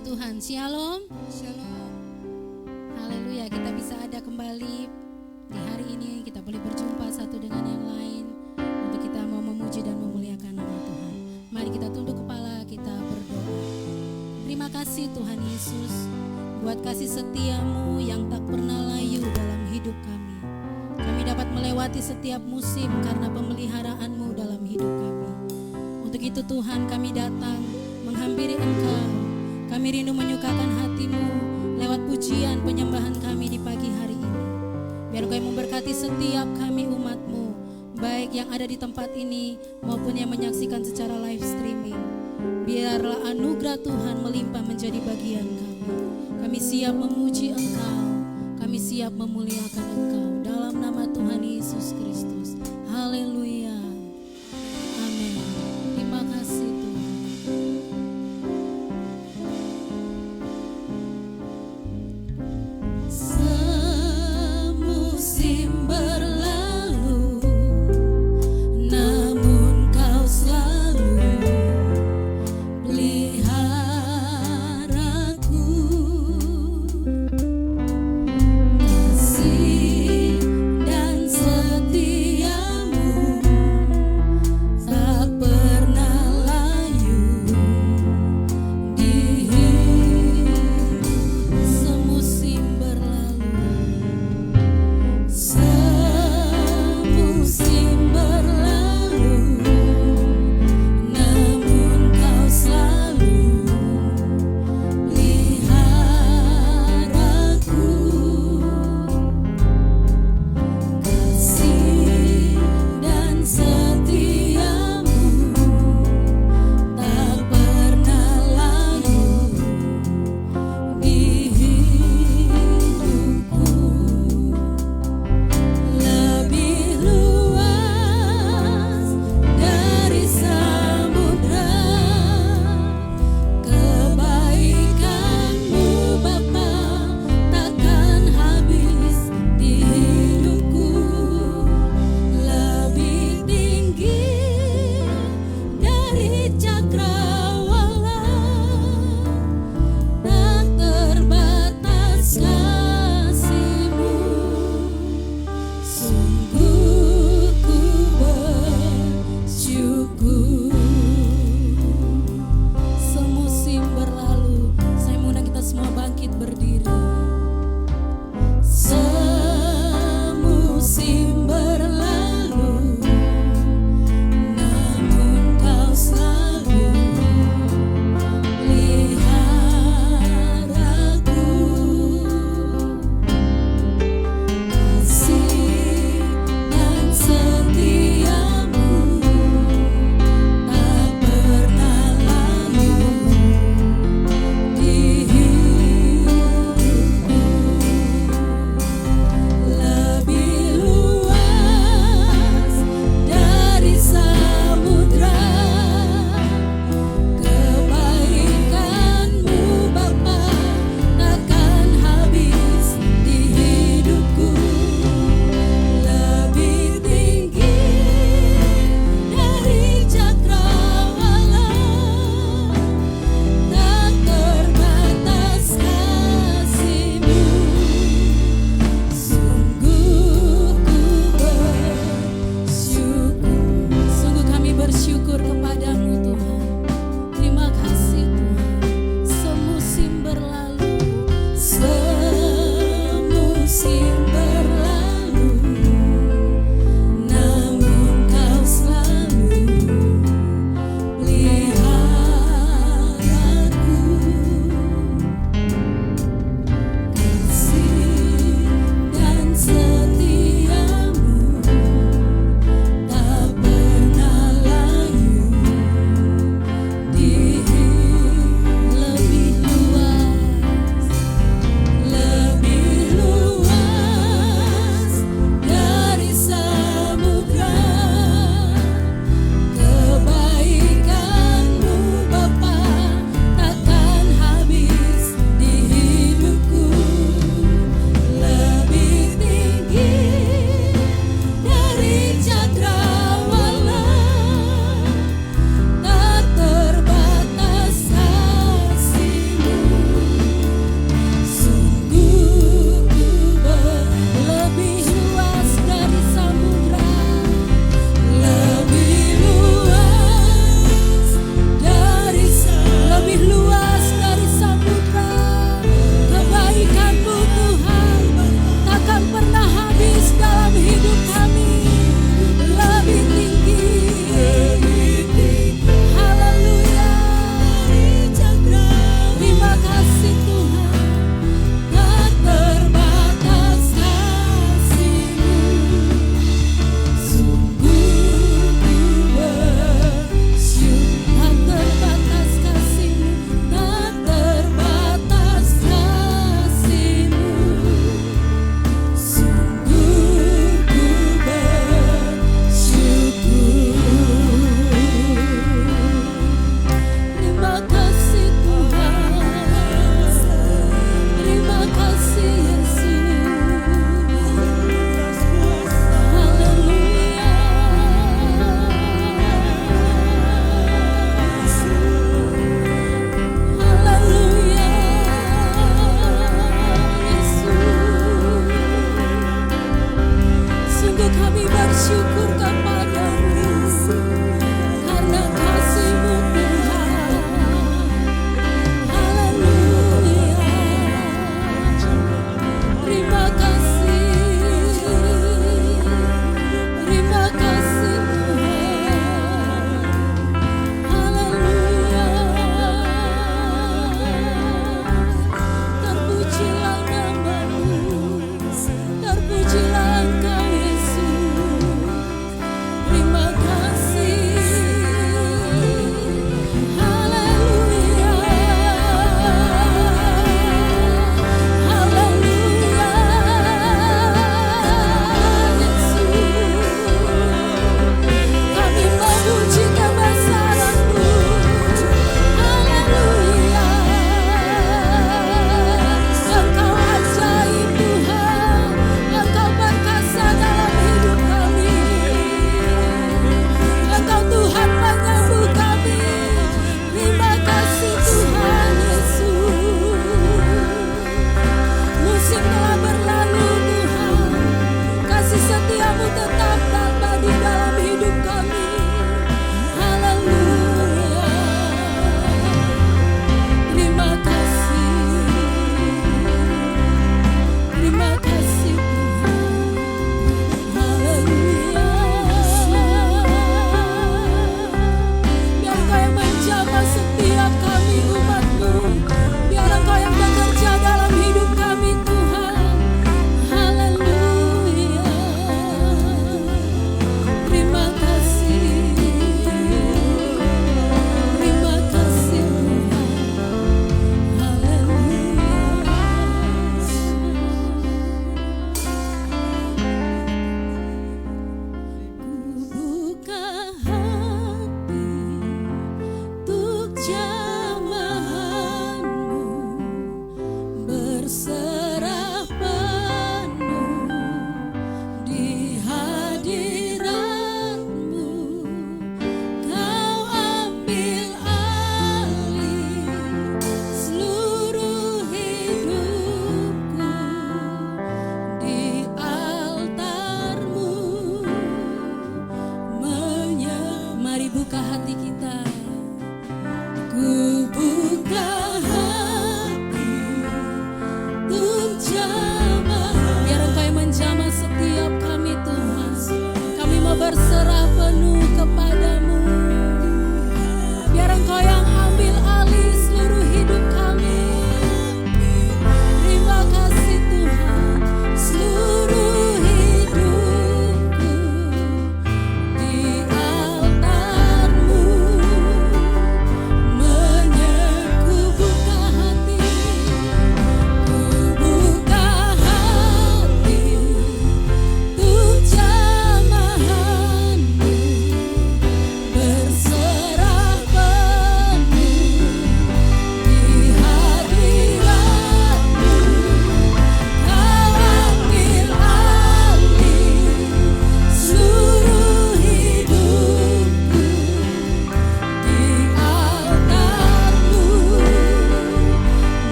Tuhan. Shalom. Shalom. Haleluya, kita bisa ada kembali di hari ini. Kita boleh berjumpa satu dengan yang lain untuk kita mau memuji dan memuliakan nama Tuhan. Mari kita tunduk kepala, kita berdoa. Terima kasih Tuhan Yesus buat kasih setiamu yang tak pernah layu dalam hidup kami. Kami dapat melewati setiap musim karena pemeliharaanmu dalam hidup kami. Untuk itu Tuhan, kami datang menghampiri Engkau. Kami rindu menyukakan hatimu lewat pujian penyembahan kami di pagi hari ini. Biar Engkau memberkati setiap kami umatmu, baik yang ada di tempat ini maupun yang menyaksikan secara live streaming. Biarlah anugerah Tuhan melimpah menjadi bagian kami. Kami siap memuji Engkau, kami siap memuliakan Engkau dalam nama Tuhan Yesus Kristus. Haleluya. Amin. Terima kasih Tuhan. Semusim berlalu, namun Kau selalu peliharaku. Kasih dan setiamu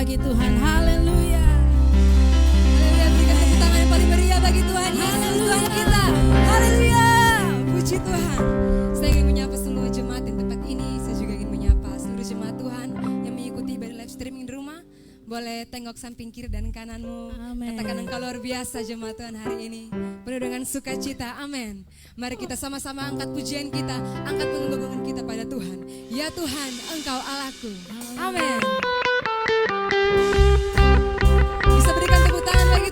bagi Tuhan. Haleluya. Haleluya, berikan tepuk tangan yang paling meriah bagi Tuhan Yesus Tuhan kita. Haleluya. Puji Tuhan. Saya ingin menyapa seluruh jemaat di tempat ini. Saya juga ingin menyapa seluruh jemaat Tuhan yang mengikuti ibadah live streaming di rumah. Boleh tengok samping kiri dan kananmu. Amen. Katakan engkau luar biasa jemaat Tuhan hari ini. Penuh dengan sukacita. Amin. Mari kita sama-sama angkat pujian kita, angkat pengagungan kita pada Tuhan. Ya Tuhan, Engkau Allahku. Amin. Bisa berikan tepuk tangan bagi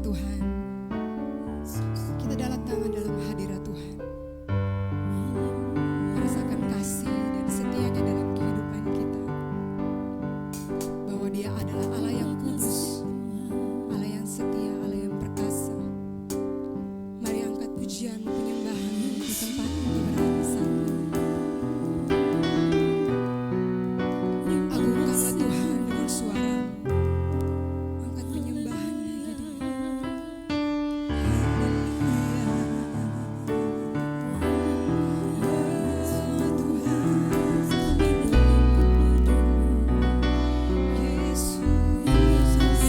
Tuhan. Kita dalam tangan dalam hadirat Tuhan. Merasakan kasih dan setianya dalam kehidupan kita. Bahwa Dia adalah Allah yang kudus, Allah yang setia, Allah yang perkasa. Mari angkat pujian penyembahan di tempat yang berada saat ini. Agungkanlah Tuhan dengan suara. Angkat penyembahan bagi Dia. Yesus.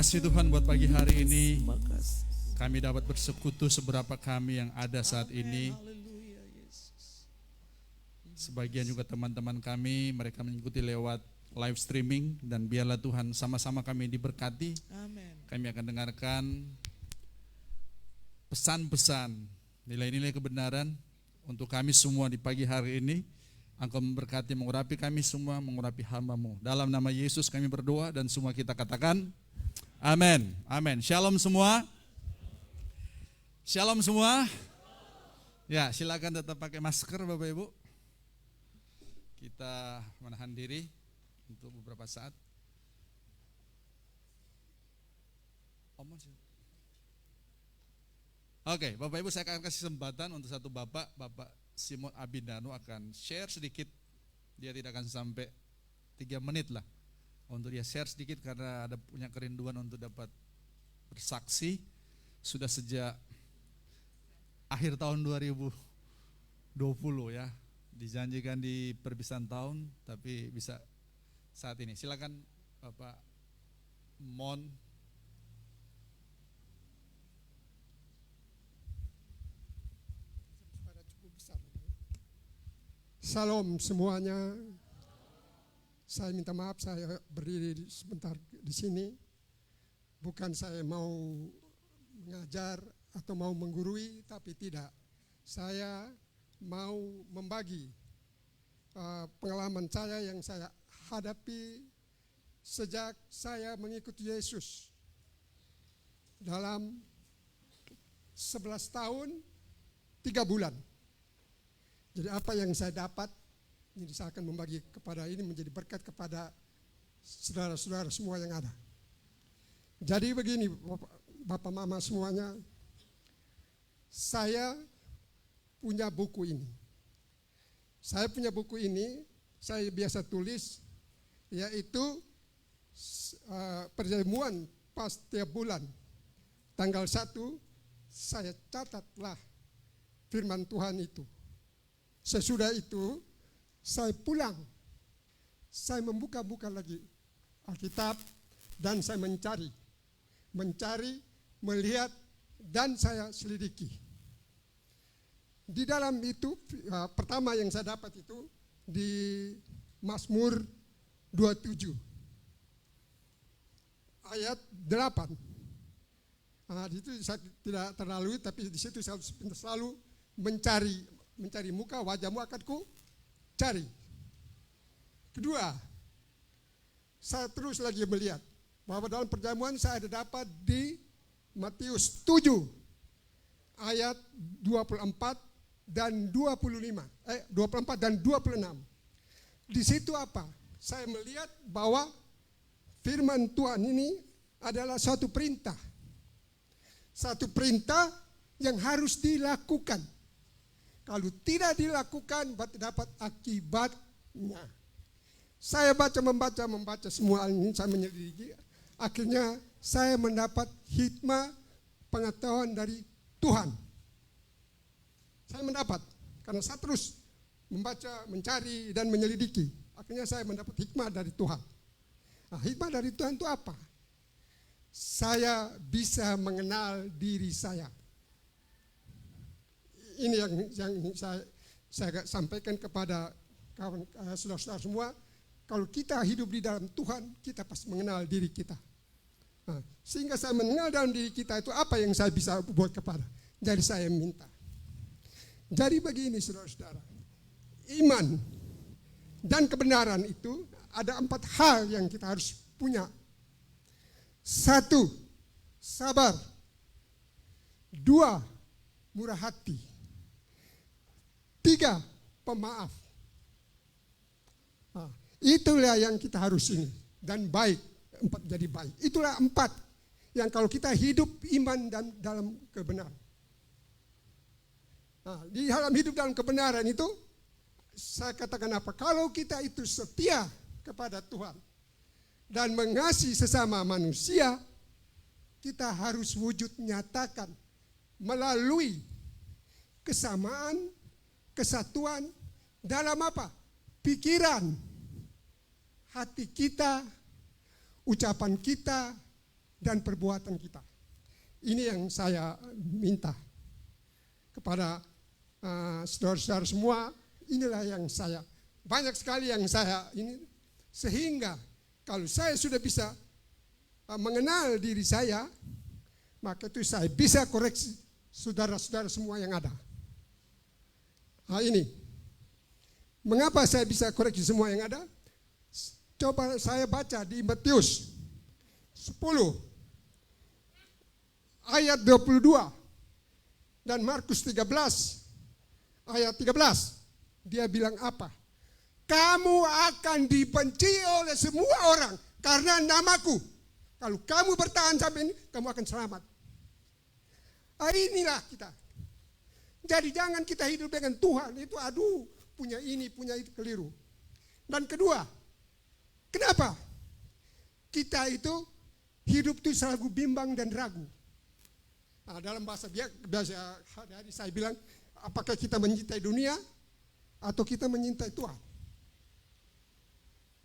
kasih Tuhan buat pagi hari ini. Terima kasih. Kami dapat bersekutu seberapa kami yang ada saat ini. Haleluya Yesus. Sebagian juga teman-teman kami, mereka mengikuti lewat live streaming. Dan biarlah Tuhan sama-sama kami diberkati. Amin. Kami akan dengarkan pesan-pesan, nilai-nilai kebenaran untuk kami semua di pagi hari ini. Engkau memberkati, mengurapi kami semua, mengurapi hamba-Mu. Dalam nama Yesus kami berdoa dan semua kita katakan amin. Amin. Shalom semua. Shalom semua. Ya, silakan tetap pakai masker Bapak Ibu. Kita menahan diri untuk beberapa saat. Oke, Bapak Ibu, saya akan kasih kesempatan untuk satu Bapak Simon Abindano akan share sedikit. Dia tidak akan sampai 3 menit lah. Untuk dia share sedikit karena ada punya kerinduan untuk dapat bersaksi. Sudah sejak akhir tahun 2020 ya. Dijanjikan di perpisahan tahun tapi bisa saat ini. Silakan Bapak Mon. Salam semuanya. Saya minta maaf saya berdiri sebentar di sini. Bukan saya mau mengajar atau mau menggurui, tapi tidak. Saya mau membagi pengalaman saya yang saya hadapi sejak saya mengikuti Yesus. Dalam 11 tahun 3 bulan. Jadi apa yang saya dapat, ini saya akan membagi kepada ini menjadi berkat kepada saudara-saudara semua yang ada. Jadi begini Bapak Mama semuanya, saya punya buku ini. Saya punya buku ini, saya biasa tulis, yaitu perjamuan pas tiap bulan. Tanggal 1, saya catatlah firman Tuhan itu. Sesudah itu, saya pulang. Saya membuka-buka lagi Alkitab dan saya mencari, melihat dan saya selidiki. Di dalam itu, pertama yang saya dapat itu di Mazmur 27 ayat 8. Di itu saya tidak terlalu, tapi di situ saya selalu mencari muka, wajahmu akan ku cari. Kedua, saya terus lagi melihat bahwa dalam perjamuan saya ada dapat di Matius 7 ayat 24 dan 25. 24 dan 26. Di situ apa? Saya melihat bahwa firman Tuhan ini adalah satu perintah. Satu perintah yang harus dilakukan. Kalau tidak dilakukan, dapat akibatnya. Saya membaca semua ini, saya menyelidiki. Akhirnya saya mendapat hikmah pengetahuan dari Tuhan. Saya mendapat, karena saya terus membaca, mencari, dan menyelidiki. Akhirnya saya mendapat hikmah dari Tuhan. Nah, hikmah dari Tuhan itu apa? Saya bisa mengenal diri saya. Ini yang saya sampaikan kepada kawan saudara-saudara semua. Kalau kita hidup di dalam Tuhan, kita pasti mengenal diri kita. Nah, sehingga saya mengenal dalam diri kita itu apa yang saya bisa buat kepada. Jadi saya minta. Jadi begini saudara-saudara, iman dan kebenaran itu ada 4 hal yang kita harus punya. 1, sabar. 2, murah hati. 3, pemaaf. Nah, itulah yang kita harus ini. Dan baik, 4 jadi baik. Itulah 4 yang kalau kita hidup iman dan dalam kebenaran. Nah, di dalam hidup dalam kebenaran itu, saya katakan apa? Kalau kita itu setia kepada Tuhan dan mengasihi sesama manusia, kita harus wujud nyatakan melalui kesamaan, kesatuan dalam apa? Pikiran, hati kita, ucapan kita, dan perbuatan kita. Ini yang saya minta kepada saudara-saudara semua. Inilah yang saya, banyak sekali yang saya ini, sehingga kalau saya sudah bisa mengenal diri saya, maka itu saya bisa koreksi saudara-saudara semua yang ada. Ini, mengapa saya bisa koreksi semua yang ada? Coba saya baca di Matius 10 ayat 22 dan Markus 13 ayat 13. Dia bilang apa? Kamu akan dibenci oleh semua orang karena namaku. Kalau kamu bertahan sampai ini, kamu akan selamat. Inilah kita. Jadi jangan kita hidup dengan Tuhan itu punya ini, punya itu, keliru. Dan kedua, kenapa kita itu hidup itu selalu bimbang dan ragu? Dalam bahasa biasa hari saya bilang, apakah kita mencintai dunia atau kita mencintai Tuhan?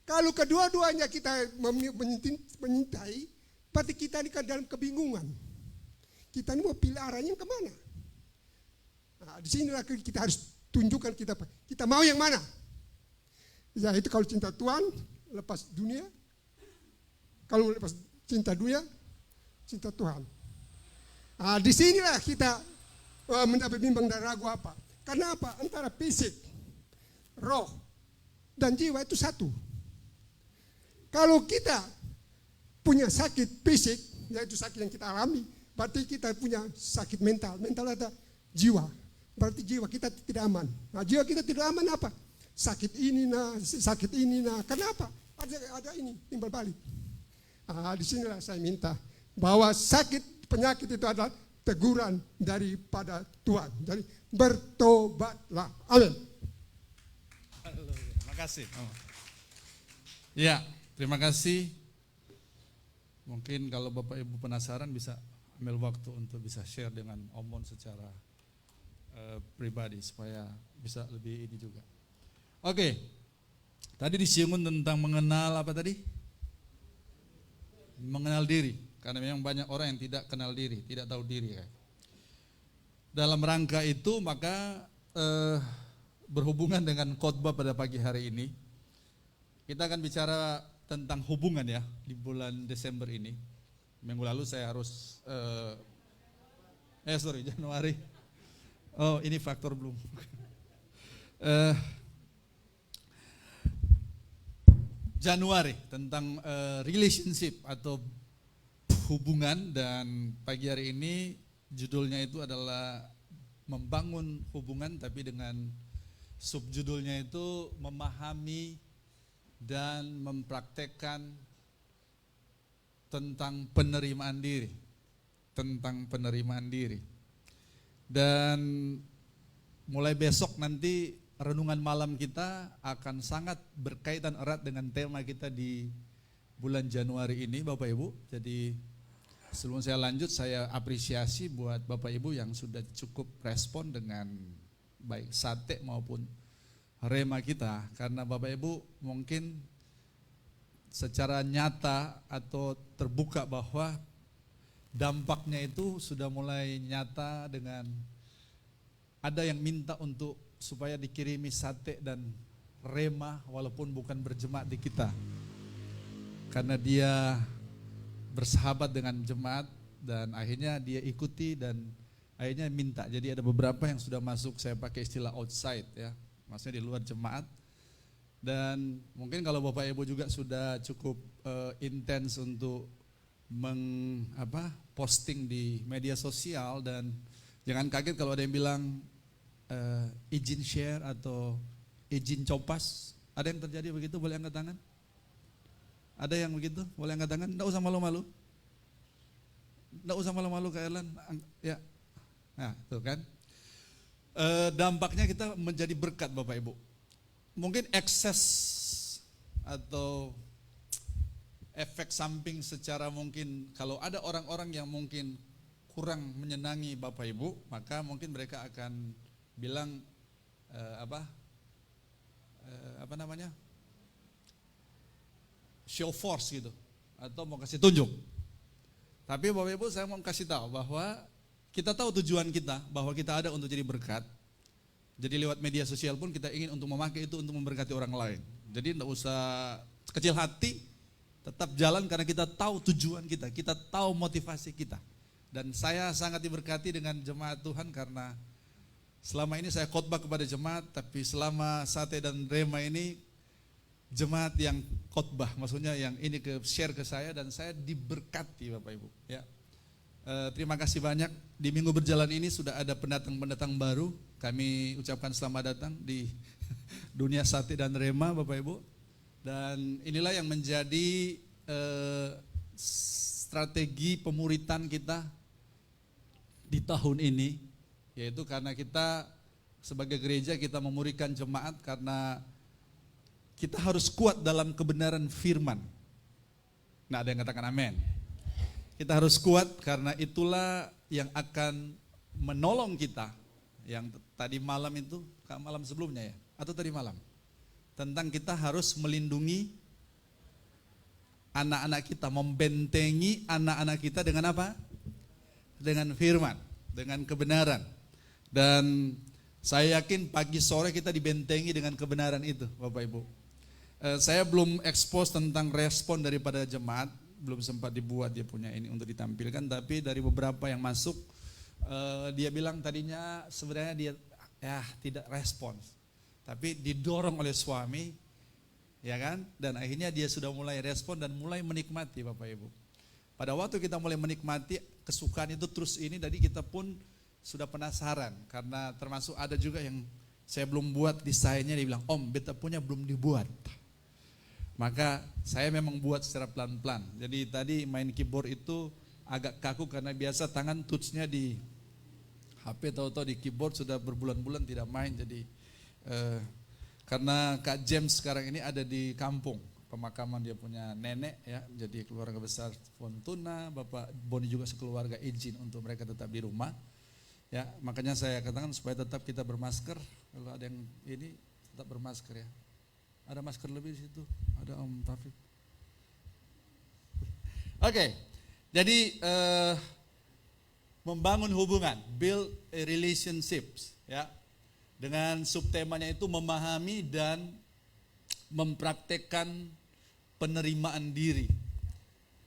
Kalau kedua-duanya kita mencintai, berarti kita ini kan dalam kebingungan. Kita ini mau pilih arahnya kemana? Di sinilah kita harus tunjukkan kita mau yang mana. Ya itu kalau cinta Tuhan, lepas dunia. Kalau lepas cinta dunia, cinta Tuhan. Di sinilah kita mendapat bimbang dan ragu apa? Karena apa? Antara fisik, roh, dan jiwa itu satu. Kalau kita punya sakit fisik, yaitu sakit yang kita alami, berarti kita punya sakit mental. Mental ada jiwa. Berarti jiwa kita tidak aman. Jiwa kita tidak aman apa? Sakit ini nah. Kenapa? Ada ini timbal balik. Di sinilah saya minta bahwa penyakit itu adalah teguran daripada Tuhan. Jadi bertobatlah. Amin. Terima kasih. Ya, terima kasih. Mungkin kalau Bapak Ibu penasaran bisa ambil waktu untuk bisa share dengan Omon secara pribadi supaya bisa lebih ini juga. Oke. Tadi disinggung tentang mengenal apa tadi? Mengenal diri. Karena memang banyak orang yang tidak kenal diri, tidak tahu diri. Dalam rangka itu maka berhubungan dengan khotbah pada pagi hari ini, kita akan bicara tentang hubungan ya di bulan Desember ini. Minggu lalu saya harus Januari. Oh ini faktor belum. Januari tentang relationship atau hubungan, dan pagi hari ini judulnya itu adalah membangun hubungan, tapi dengan subjudulnya itu memahami dan mempraktekkan tentang penerimaan diri, dan mulai besok nanti renungan malam kita akan sangat berkaitan erat dengan tema kita di bulan Januari ini Bapak Ibu. Jadi sebelum saya lanjut, saya apresiasi buat Bapak Ibu yang sudah cukup respon dengan baik sate maupun rema kita, karena Bapak Ibu mungkin secara nyata atau terbuka bahwa dampaknya itu sudah mulai nyata, dengan ada yang minta untuk supaya dikirimi sate dan rema walaupun bukan berjemaat di kita, karena dia bersahabat dengan jemaat dan akhirnya dia ikuti dan akhirnya minta. Jadi ada beberapa yang sudah masuk, saya pakai istilah outside ya, maksudnya di luar jemaat. Dan mungkin kalau Bapak Ibu juga sudah cukup intens untuk posting di media sosial, dan jangan kaget kalau ada yang bilang izin share atau izin copas. Ada yang terjadi begitu? Boleh angkat tangan? Ada yang begitu? Boleh angkat tangan? Nggak usah malu-malu. Nggak usah malu-malu Kak Erlan. Ya. Nah, tuh kan. Dampaknya kita menjadi berkat Bapak Ibu. Mungkin ekses atau efek samping secara mungkin, kalau ada orang-orang yang mungkin kurang menyenangi Bapak Ibu, maka mungkin mereka akan bilang show force gitu, atau mau kasih tunjuk. Tapi Bapak Ibu saya mau kasih tahu bahwa kita tahu tujuan kita, bahwa kita ada untuk jadi berkat. Jadi lewat media sosial pun kita ingin untuk memakai itu untuk memberkati orang lain. Jadi tidak usah kecil hati, tetap jalan karena kita tahu tujuan kita tahu motivasi kita. Dan saya sangat diberkati dengan jemaat Tuhan karena selama ini saya khotbah kepada jemaat, tapi selama Sate dan Rema ini jemaat yang khotbah, maksudnya yang ini share ke saya dan saya diberkati Bapak Ibu. Ya, terima kasih banyak. Di minggu berjalan ini sudah ada pendatang-pendatang baru. Kami ucapkan selamat datang di dunia Sate dan Rema Bapak Ibu. Dan inilah yang menjadi strategi pemuritan kita di tahun ini, yaitu karena kita sebagai gereja kita memuridkan jemaat karena kita harus kuat dalam kebenaran firman. Nah, ada yang katakan amin. Kita harus kuat karena itulah yang akan menolong kita. Yang tadi malam itu, malam sebelumnya ya, atau tadi malam, tentang kita harus melindungi anak-anak kita, membentengi anak-anak kita dengan apa? Dengan firman, dengan kebenaran. Dan saya yakin pagi sore kita dibentengi dengan kebenaran itu, Bapak Ibu. Saya belum expose tentang respon daripada jemaat, belum sempat dibuat dia punya ini untuk ditampilkan, tapi dari beberapa yang masuk, dia bilang tadinya sebenarnya dia tidak respons, tapi didorong oleh suami, ya kan? Dan akhirnya dia sudah mulai respon dan mulai menikmati Bapak Ibu. Pada waktu kita mulai menikmati kesukaan itu terus ini, tadi kita pun sudah penasaran karena termasuk ada juga yang saya belum buat desainnya, dia bilang, "Om, beta punya belum dibuat." Maka saya memang buat secara pelan-pelan. Jadi tadi main keyboard itu agak kaku karena biasa tangan touch-nya di HP, tahu-tahu di keyboard sudah berbulan-bulan tidak main. Jadi karena Kak James sekarang ini ada di kampung, pemakaman dia punya nenek ya, jadi keluarga besar Fontuna, Bapak Boni juga sekeluarga izin untuk mereka tetap di rumah. Ya, makanya saya katakan supaya tetap kita bermasker. Kalau ada yang ini tetap bermasker ya. Ada masker lebih di situ, ada Om Taufik. Oke, jadi membangun hubungan, build a relationships, ya. Dengan subtemanya itu memahami dan mempraktekkan penerimaan diri.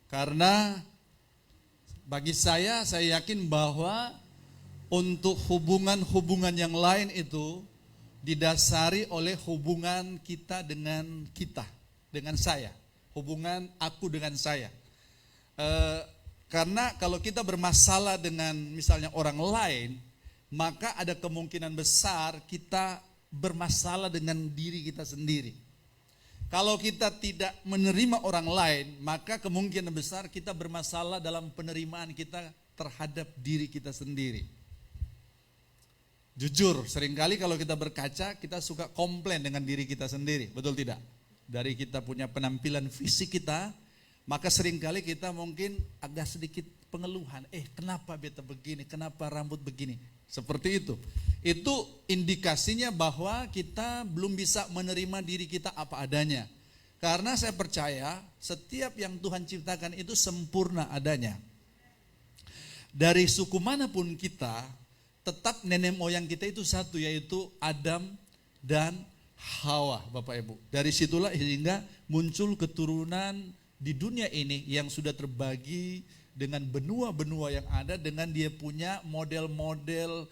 Karena bagi saya yakin bahwa untuk hubungan-hubungan yang lain itu didasari oleh hubungan kita, dengan saya, hubungan aku dengan saya. Karena kalau kita bermasalah dengan misalnya orang lain, maka ada kemungkinan besar kita bermasalah dengan diri kita sendiri. Kalau kita tidak menerima orang lain, maka kemungkinan besar kita bermasalah dalam penerimaan kita terhadap diri kita sendiri. Jujur, seringkali kalau kita berkaca, kita suka komplain dengan diri kita sendiri, betul tidak? Dari kita punya penampilan fisik kita, maka seringkali kita mungkin agak sedikit pengeluhan. Kenapa beta begini, kenapa rambut begini? Seperti itu. Itu indikasinya bahwa kita belum bisa menerima diri kita apa adanya. Karena saya percaya setiap yang Tuhan ciptakan itu sempurna adanya. Dari suku manapun kita, tetap nenek moyang kita itu satu, yaitu Adam dan Hawa, Bapak Ibu. Dari situlah sehingga muncul keturunan di dunia ini yang sudah terbagi dengan benua-benua yang ada, dengan dia punya model-model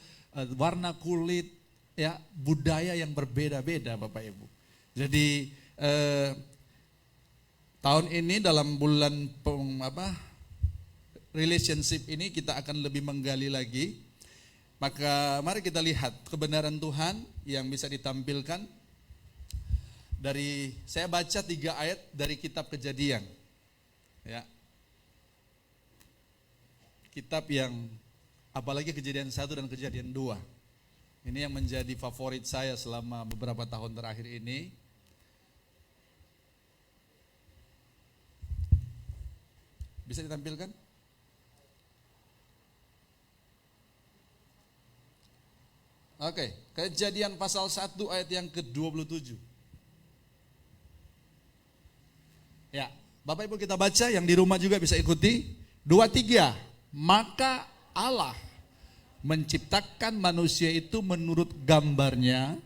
warna kulit, ya, budaya yang berbeda-beda, Bapak Ibu. Jadi tahun ini dalam bulan relationship ini kita akan lebih menggali lagi. Maka mari kita lihat kebenaran Tuhan yang bisa ditampilkan dari, saya baca 3 ayat dari kitab Kejadian. Ya. Kitab yang apalagi Kejadian 1 dan Kejadian 2. Ini yang menjadi favorit saya selama beberapa tahun terakhir ini. Bisa ditampilkan? Oke, Kejadian pasal 1 ayat yang ke-27. Ya, Bapak Ibu kita baca, yang di rumah juga bisa ikuti. 2:3. Maka Allah menciptakan manusia itu menurut gambarnya.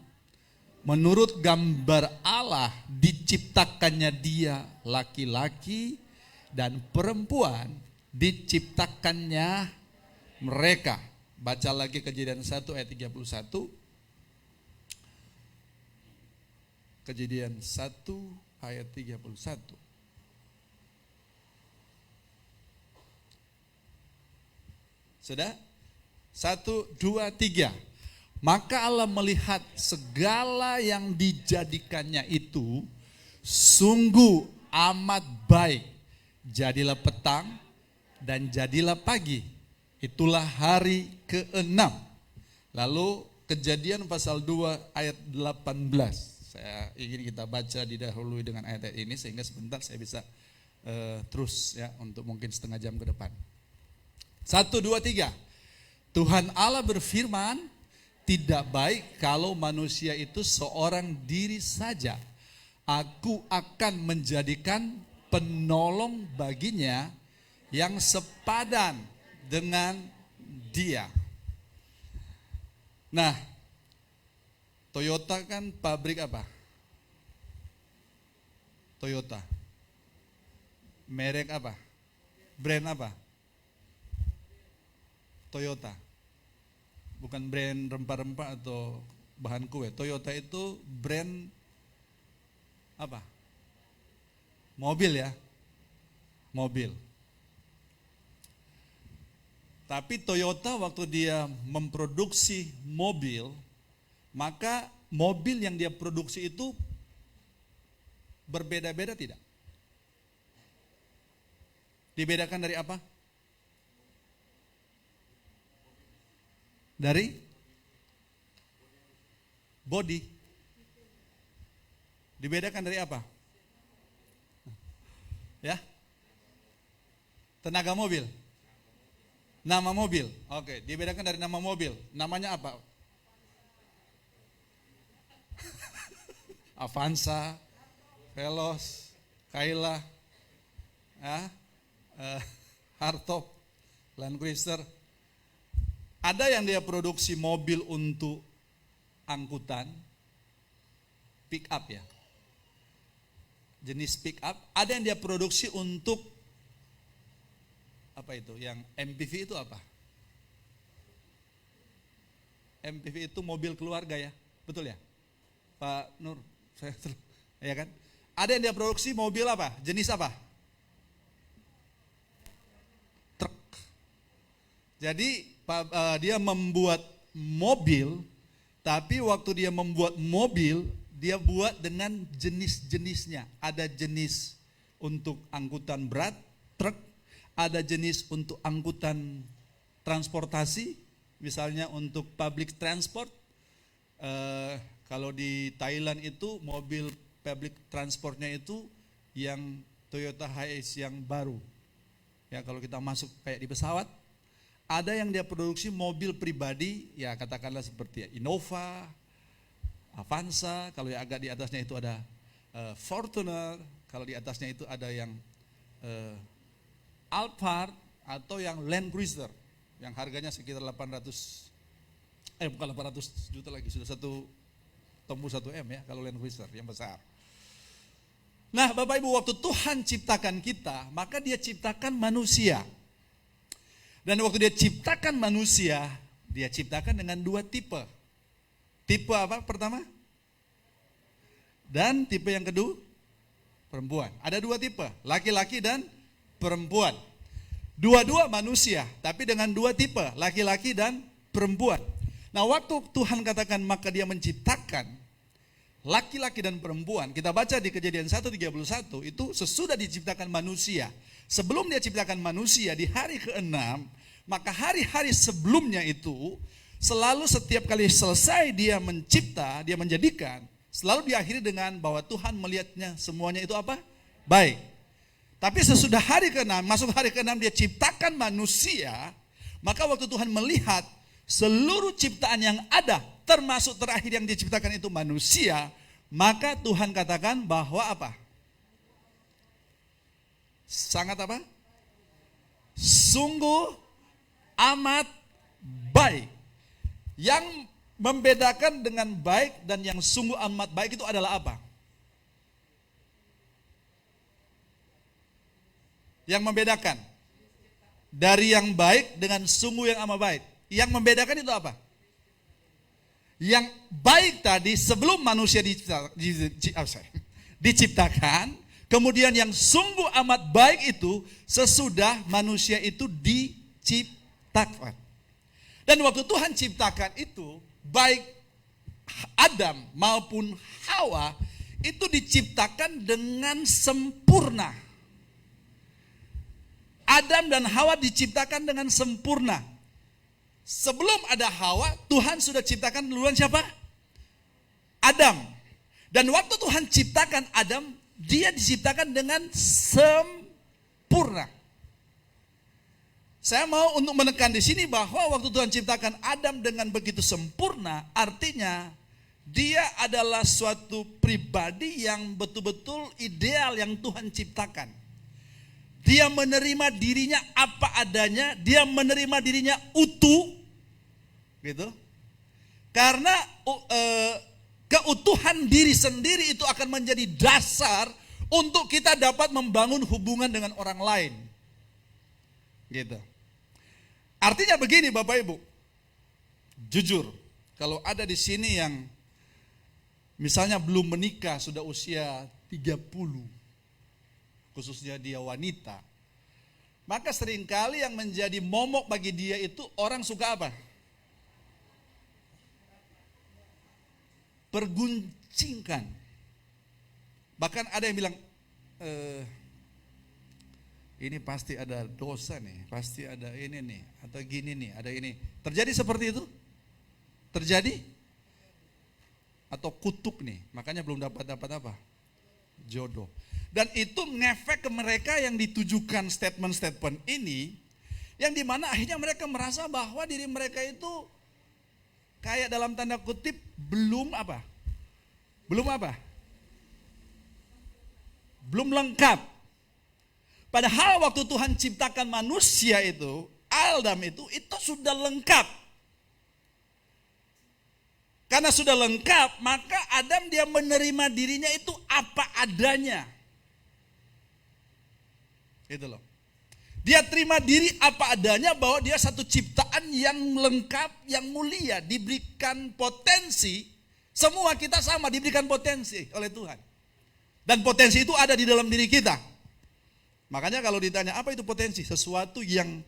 Menurut gambar Allah diciptakannya dia, laki-laki dan perempuan diciptakannya mereka. Baca lagi Kejadian 1 ayat 31. Kejadian 1 ayat 31. Sudah? 1, 2, 3. Maka Allah melihat segala yang dijadikannya itu sungguh amat baik. Jadilah petang dan jadilah pagi. Itulah hari ke-6. Lalu Kejadian pasal 2 ayat 18. Saya ingin kita baca didahului dengan ayat-ayat ini sehingga sebentar saya bisa terus ya untuk mungkin setengah jam ke depan. 1, 2, 3. Tuhan Allah berfirman, tidak baik kalau manusia itu seorang diri saja. Aku akan menjadikan penolong baginya yang sepadan dengan dia. Nah, Toyota kan pabrik apa? Toyota. Merek apa? Brand apa? Toyota. Bukan brand rempah-rempah atau bahan kue. Toyota itu brand apa? Mobil ya. Mobil. Tapi Toyota waktu dia memproduksi mobil, maka mobil yang dia produksi itu berbeda-beda tidak? Dibedakan dari apa? Dari body. Dibedakan dari apa? Ya? Tenaga mobil. Nama mobil. Oke, dibedakan dari nama mobil. Namanya apa? Avanza, Veloz, Kaila, ya, Hardtop, Land Cruiser. Ada yang dia produksi mobil untuk angkutan, pick up ya, jenis pick up. Ada yang dia produksi untuk apa itu? Yang MPV itu apa? MPV itu mobil keluarga ya, betul ya, Pak Nur? Ya kan? Ada yang dia produksi mobil apa? Jenis apa? Truk. Jadi dia membuat mobil, tapi waktu dia membuat mobil, dia buat dengan jenis-jenisnya. Ada jenis untuk angkutan berat, truk, ada jenis untuk angkutan transportasi, misalnya untuk public transport. Kalau di Thailand itu mobil public transportnya itu yang Toyota Hiace yang baru. Ya kalau kita masuk kayak di pesawat. Ada yang dia produksi mobil pribadi, ya katakanlah seperti Innova, Avanza, kalau yang agak di atasnya itu ada Fortuner, kalau di atasnya itu ada yang Alphard atau yang Land Cruiser, yang harganya sekitar 800 juta lagi, sudah tembus 1 M ya kalau Land Cruiser yang besar. Nah Bapak Ibu, waktu Tuhan ciptakan kita, maka dia ciptakan manusia. Dan waktu dia ciptakan manusia, dia ciptakan dengan 2 tipe. Tipe apa pertama? Dan tipe yang kedua, perempuan. Ada 2 tipe, laki-laki dan perempuan. Dua-dua manusia, tapi dengan 2 tipe, laki-laki dan perempuan. Nah waktu Tuhan katakan maka dia menciptakan laki-laki dan perempuan, kita baca di Kejadian 1:31, itu sesudah diciptakan manusia. Sebelum dia ciptakan manusia di hari ke-6, maka hari-hari sebelumnya itu selalu setiap kali selesai dia mencipta, dia menjadikan, selalu diakhiri dengan bahwa Tuhan melihatnya semuanya itu apa? Baik. Tapi sesudah hari ke-6, masuk hari ke-6 dia ciptakan manusia, maka waktu Tuhan melihat seluruh ciptaan yang ada, termasuk terakhir yang diciptakan itu manusia, maka Tuhan katakan bahwa apa? Sangat apa? sungguh amat baik. Yang membedakan dengan baik dan yang sungguh amat baik itu adalah apa? Yang membedakan dari yang baik dengan sungguh yang amat baik. Yang membedakan itu apa? Yang baik tadi sebelum manusia diciptakan, kemudian yang sungguh amat baik itu sesudah manusia itu diciptakan. Dan waktu Tuhan ciptakan itu, baik Adam maupun Hawa itu diciptakan dengan sempurna. Adam dan Hawa diciptakan dengan sempurna. Sebelum ada Hawa, Tuhan sudah ciptakan duluan siapa? Adam. Dan waktu Tuhan ciptakan Adam, dia diciptakan dengan sempurna. Saya mau untuk menekan di sini bahwa waktu Tuhan ciptakan Adam dengan begitu sempurna, artinya dia adalah suatu pribadi yang betul-betul ideal yang Tuhan ciptakan. Dia menerima dirinya apa adanya, dia menerima dirinya utuh, gitu. Karena keutuhan diri sendiri itu akan menjadi dasar untuk kita dapat membangun hubungan dengan orang lain, gitu. Artinya begini Bapak Ibu, jujur, kalau ada di sini yang misalnya belum menikah sudah usia 30, khususnya dia wanita, maka seringkali yang menjadi momok bagi dia itu orang suka apa? Perguncingkan. Bahkan ada yang bilang, ini pasti ada dosa nih, pasti ada ini nih, atau gini nih, ada ini. Terjadi seperti itu? Terjadi? Atau kutuk nih, makanya belum dapat apa? Jodoh. Dan itu ngefek ke mereka yang ditujukan statement-statement ini, yang dimana akhirnya mereka merasa bahwa diri mereka itu kayak dalam tanda kutip belum apa? Belum apa? Belum lengkap. Padahal waktu Tuhan ciptakan manusia itu, Adam itu sudah lengkap. Karena sudah lengkap, maka Adam dia menerima dirinya itu apa adanya. Gitu loh. Dia terima diri apa adanya bahwa dia satu ciptaan yang lengkap, yang mulia, diberikan potensi. Semua kita sama diberikan potensi oleh Tuhan. Dan potensi itu ada di dalam diri kita. Makanya kalau ditanya apa itu potensi? Sesuatu yang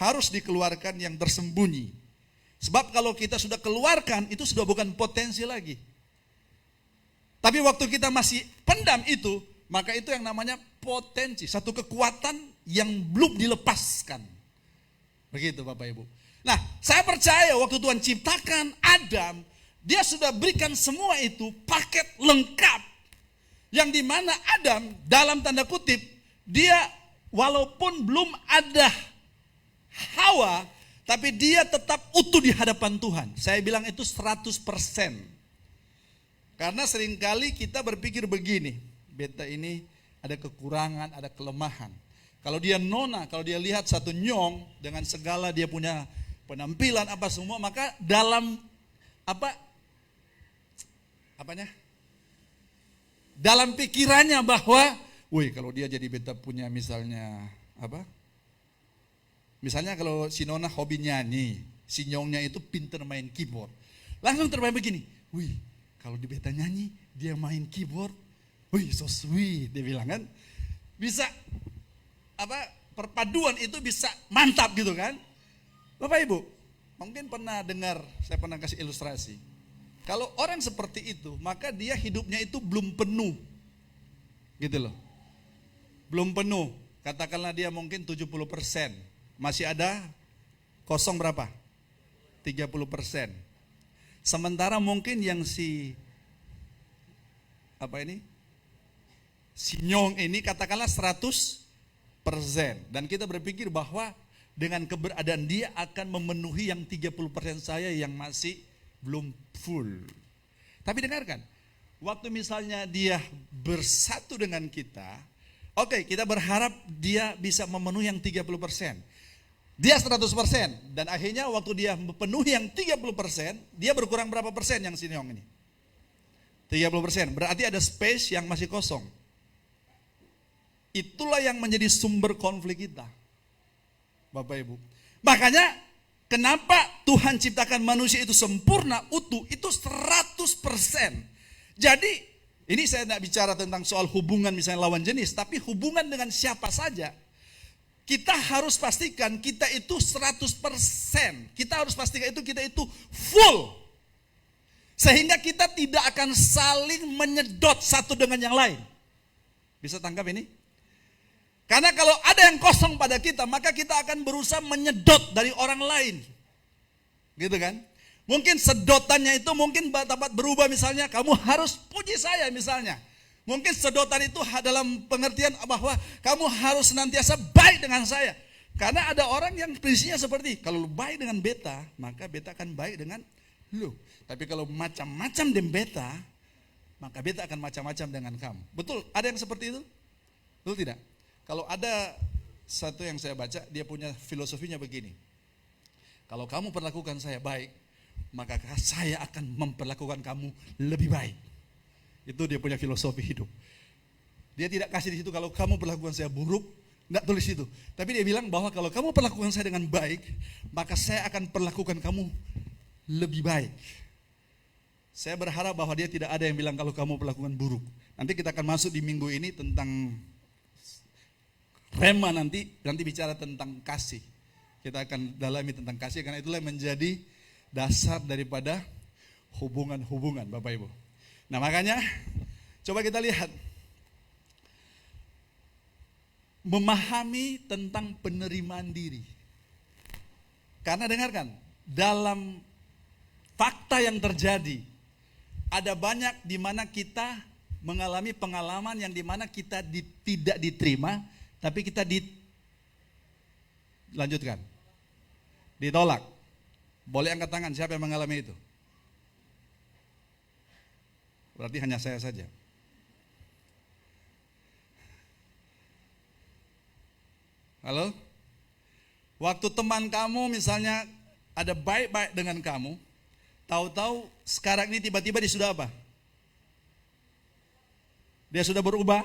harus dikeluarkan yang tersembunyi. Sebab kalau kita sudah keluarkan itu sudah bukan potensi lagi. Tapi waktu kita masih pendam itu, maka itu yang namanya potensi. Satu kekuatan yang belum dilepaskan. Begitu Bapak Ibu. Nah, saya percaya waktu Tuhan ciptakan Adam, dia sudah berikan semua itu paket lengkap. Yang dimana Adam dalam tanda kutip, dia walaupun belum ada Hawa, tapi dia tetap utuh di hadapan Tuhan. Saya bilang itu 100%. Karena seringkali kita berpikir begini, beta ini ada kekurangan, ada kelemahan. Kalau dia nona, kalau dia lihat satu nyong dengan segala dia punya penampilan apa semua, maka dalam dalam pikirannya bahwa wih, kalau dia jadi beta punya misalnya apa? Misalnya kalau si Nona hobi nyanyi, si Nyongnya itu pinter main keyboard. Langsung terbayang begini, wih, kalau di beta nyanyi, dia main keyboard, wih, so sweet, dia bilang kan. Bisa perpaduan itu bisa mantap gitu kan. Bapak Ibu, mungkin pernah dengar, saya pernah kasih ilustrasi. Kalau orang seperti itu, maka dia hidupnya itu belum penuh. Gitu loh. Belum penuh, katakanlah dia mungkin 70%, masih ada kosong berapa? 30%. Sementara mungkin yang si Nyong ini katakanlah 100%. Dan kita berpikir bahwa dengan keberadaan dia akan memenuhi yang 30% saya yang masih belum full. Tapi dengarkan, waktu misalnya dia bersatu dengan kita, Oke, kita berharap dia bisa memenuhi yang 30%. Dia 100%. Dan akhirnya waktu dia memenuhi yang 30%, dia berkurang berapa persen yang Sinyong ini? 30%. Berarti ada space yang masih kosong. Itulah yang menjadi sumber konflik kita. Bapak Ibu. Makanya kenapa Tuhan ciptakan manusia itu sempurna, utuh, itu 100%. Jadi ini saya tidak bicara tentang soal hubungan misalnya lawan jenis, tapi hubungan dengan siapa saja. Kita harus pastikan kita itu 100%. Kita harus pastikan kita itu full. Sehingga kita tidak akan saling menyedot satu dengan yang lain. Bisa tangkap ini? Karena kalau ada yang kosong pada kita, maka kita akan berusaha menyedot dari orang lain. Gitu kan? Mungkin sedotannya itu mungkin dapat berubah, misalnya kamu harus puji saya misalnya. Mungkin sedotan itu dalam pengertian bahwa kamu harus senantiasa baik dengan saya. Karena ada orang yang prinsipnya seperti, kalau lu baik dengan beta, maka beta akan baik dengan lu. Tapi kalau macam-macam dengan beta, maka beta akan macam-macam dengan kamu. Betul? Ada yang seperti itu? Betul tidak? Kalau ada satu yang saya baca, dia punya filosofinya begini. Kalau kamu perlakukan saya baik, maka saya akan memperlakukan kamu lebih baik. Itu dia punya filosofi hidup. Dia tidak kasih di situ kalau kamu perlakukan saya buruk, enggak tulis itu. Tapi dia bilang bahwa kalau kamu perlakukan saya dengan baik, maka saya akan perlakukan kamu lebih baik. Saya berharap bahwa dia tidak ada yang bilang kalau kamu perlakukan buruk. Nanti kita akan masuk di minggu ini tentang Rema, nanti bicara tentang kasih. Kita akan dalami tentang kasih, karena itulah menjadi dasar daripada hubungan-hubungan, Bapak Ibu. Nah makanya coba kita lihat, memahami tentang penerimaan diri. Karena dengarkan, dalam fakta yang terjadi, ada banyak di mana kita mengalami pengalaman yang di mana kita tidak diterima, tapi kita lanjutkan, ditolak. Boleh angkat tangan siapa yang mengalami itu? Berarti hanya saya saja. Halo? Waktu teman kamu misalnya ada baik-baik dengan kamu, tahu-tahu sekarang ini tiba-tiba dia sudah apa? Dia sudah berubah,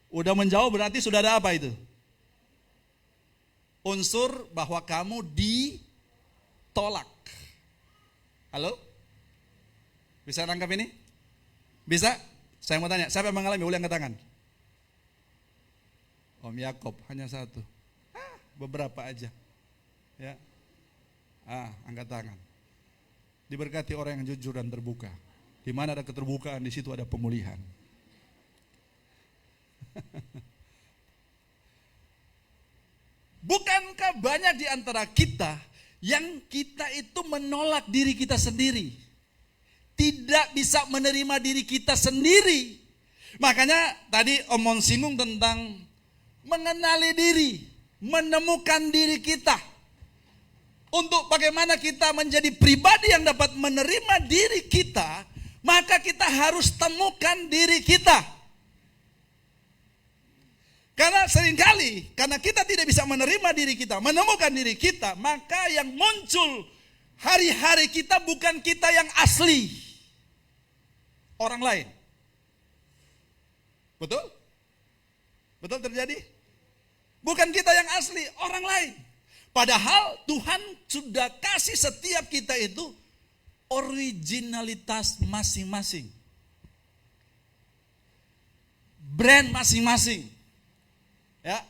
udah menjauh, berarti sudah ada apa itu? Unsur bahwa kamu ditolak. Halo? Bisa tangkap ini? Bisa? Saya mau tanya, siapa yang mengalami? Boleh angkat tangan. Om Yakob, hanya satu. Beberapa aja. Ya. Angkat tangan. Diberkati orang yang jujur dan terbuka. Di mana ada keterbukaan, di situ ada pemulihan. Bukankah banyak di antara kita yang kita itu menolak diri kita sendiri? Tidak bisa menerima diri kita sendiri. Makanya tadi Om singgung tentang mengenali diri, menemukan diri kita. Untuk bagaimana kita menjadi pribadi yang dapat menerima diri kita, maka kita harus temukan diri kita. Karena seringkali, karena kita tidak bisa menerima diri kita, menemukan diri kita, maka yang muncul hari-hari kita bukan kita yang asli. Orang lain. Betul? Betul terjadi? Bukan kita yang asli, orang lain. Padahal Tuhan sudah kasih setiap kita itu originalitas masing-masing. Brand masing-masing. Ya,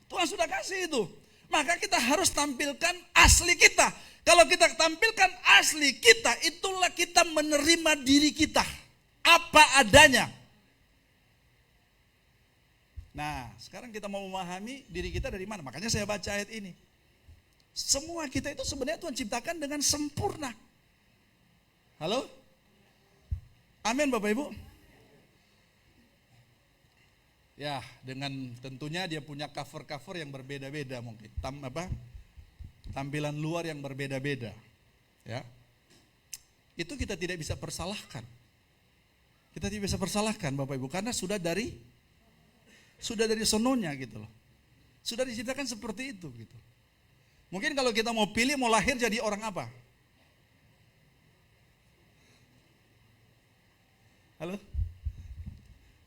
Tuhan sudah kasih itu. Maka kita harus tampilkan asli kita. Kalau kita tampilkan asli kita, itulah kita menerima diri kita. Apa adanya. Nah, sekarang kita mau memahami diri kita dari mana. Makanya saya baca ayat ini. Semua kita itu sebenarnya Tuhan ciptakan dengan sempurna. Halo? Amin Bapak Ibu. Ya, dengan tentunya dia punya cover-cover yang berbeda-beda mungkin. Tampilan luar yang berbeda-beda. Ya. Itu kita tidak bisa persalahkan. Kita tidak bisa persalahkan Bapak Ibu, karena sudah dari Sudah dari sononya gitu loh. Sudah diciptakan seperti itu gitu. Mungkin kalau kita mau pilih mau lahir jadi orang apa? Halo?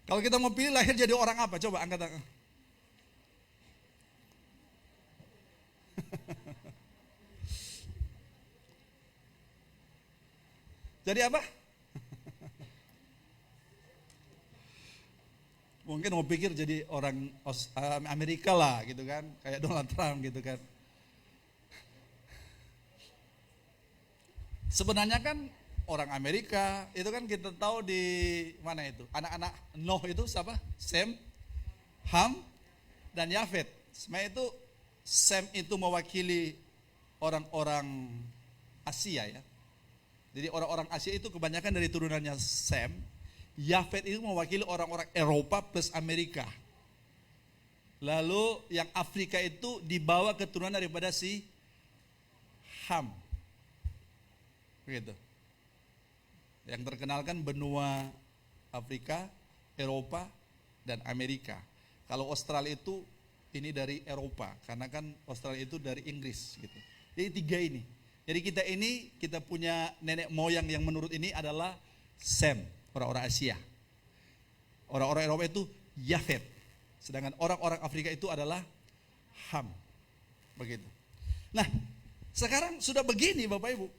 Kalau kita mau pilih lahir jadi orang apa? Coba angkat tangan. Jadi apa? Mungkin mau pikir jadi orang Amerika lah gitu kan, kayak Donald Trump gitu kan. Sebenarnya kan orang Amerika itu kan kita tahu di mana itu, anak-anak Noah itu siapa? Sem, Ham, dan Yafet. Sebenarnya itu Sem itu mewakili orang-orang Asia ya. Jadi orang-orang Asia itu kebanyakan dari turunannya Sem. Yafet itu mewakili orang-orang Eropa plus Amerika. Lalu yang Afrika itu dibawa keturunan daripada si Ham. Begitu. Yang terkenal kan benua Afrika, Eropa, dan Amerika. Kalau Australia itu ini dari Eropa, karena kan Australia itu dari Inggris gitu. Jadi tiga ini. Jadi kita punya nenek moyang yang menurut ini adalah Sem, orang-orang Asia. Orang-orang Eropa itu Yafet. Sedangkan orang-orang Afrika itu adalah Ham. Begitu. Nah, sekarang sudah begini Bapak Ibu.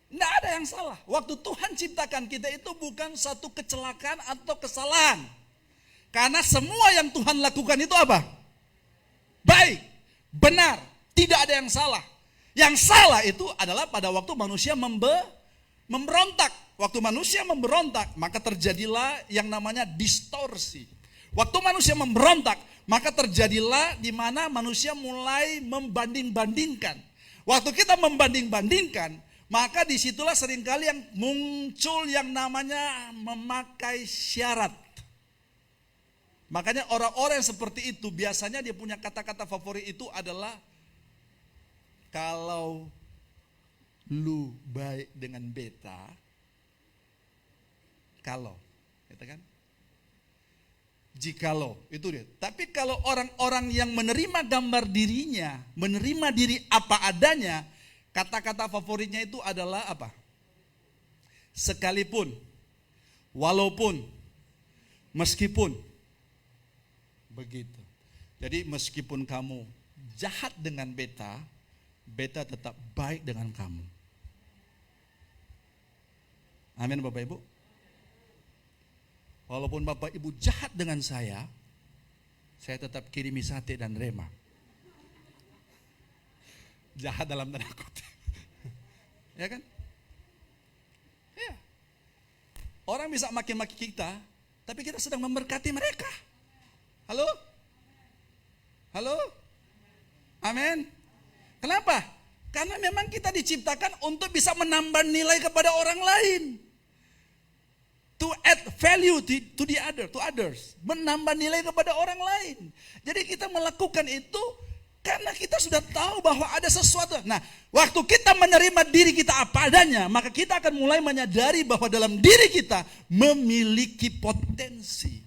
Tidak ada yang salah. Waktu Tuhan ciptakan kita itu bukan satu kecelakaan atau kesalahan. Karena semua yang Tuhan lakukan itu apa? Baik, benar, tidak ada yang salah. Yang salah itu adalah pada waktu manusia memberontak. Waktu manusia memberontak, maka terjadilah yang namanya distorsi. Waktu manusia memberontak, maka terjadilah di mana manusia mulai membanding-bandingkan. Waktu kita membanding-bandingkan, maka disitulah seringkali yang muncul yang namanya memakai syarat. Makanya orang-orang yang seperti itu biasanya dia punya kata-kata favorit itu adalah kalau lu baik dengan beta, kalau, gitu kan? Jikalau, itu dia. Tapi kalau orang-orang yang menerima gambar dirinya, menerima diri apa adanya, kata-kata favoritnya itu adalah apa? Sekalipun, walaupun, meskipun. Begitu. Jadi meskipun kamu jahat dengan beta, beta tetap baik dengan kamu. Amin Bapak Ibu. Walaupun Bapak Ibu jahat dengan saya tetap kirimi sate dan rema. Jahat dalam tanda kutip. Ya kan? Ya. Orang bisa maki-maki kita, tapi kita sedang memberkati mereka. Halo? Halo? Amin. Kenapa? Karena memang kita diciptakan untuk bisa menambah nilai kepada orang lain. To add value to others. Menambah nilai kepada orang lain. Jadi kita melakukan itu karena kita sudah tahu bahwa ada sesuatu. Nah, waktu kita menerima diri kita apa adanya, maka kita akan mulai menyadari bahwa dalam diri kita memiliki potensi.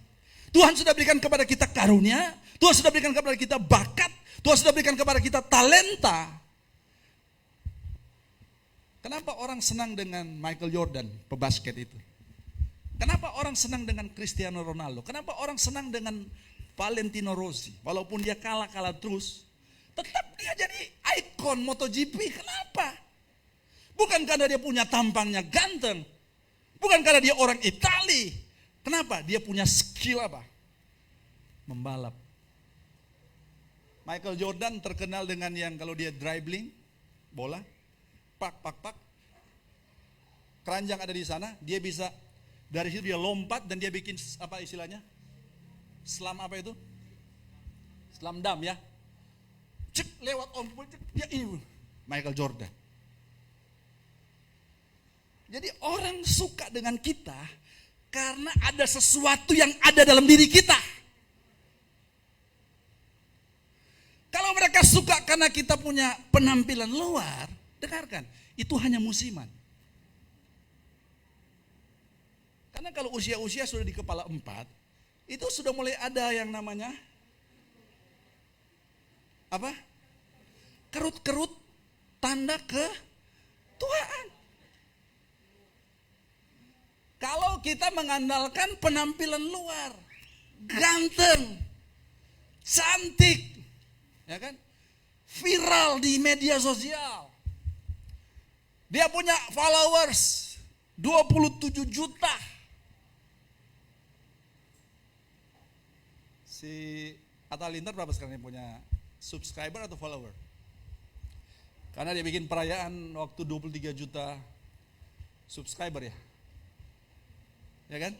Tuhan sudah berikan kepada kita karunia, Tuhan sudah berikan kepada kita bakat, Tuhan sudah berikan kepada kita talenta. Kenapa orang senang dengan Michael Jordan, pebasket itu? Kenapa orang senang dengan Cristiano Ronaldo? Kenapa orang senang dengan Valentino Rossi? Walaupun dia kalah terus, tetap dia jadi ikon MotoGP. Kenapa? Bukan karena dia punya tampangnya ganteng. Bukan karena dia orang Itali. Kenapa? Dia punya skill apa? Membalap. Michael Jordan terkenal dengan yang kalau dia dribbling bola, pak. Keranjang ada di sana, dia bisa dari situ dia lompat dan dia bikin apa istilahnya? Slam apa itu? Slam dam ya. Cek lewat ompul, dia Michael Jordan. Jadi orang suka dengan kita karena ada sesuatu yang ada dalam diri kita. Kalau mereka suka karena kita punya penampilan luar, dengarkan, itu hanya musiman. Karena kalau usia-usia sudah di kepala 4, itu sudah mulai ada yang namanya apa? Kerut-kerut tanda ketuaan. Kalau kita mengandalkan penampilan luar, ganteng, cantik, ya kan? Viral di media sosial. Dia punya followers 27 juta. Si Atta Halilintar berapa sekarang yang punya subscriber atau follower? Karena dia bikin perayaan waktu 23 juta subscriber ya. Ya kan?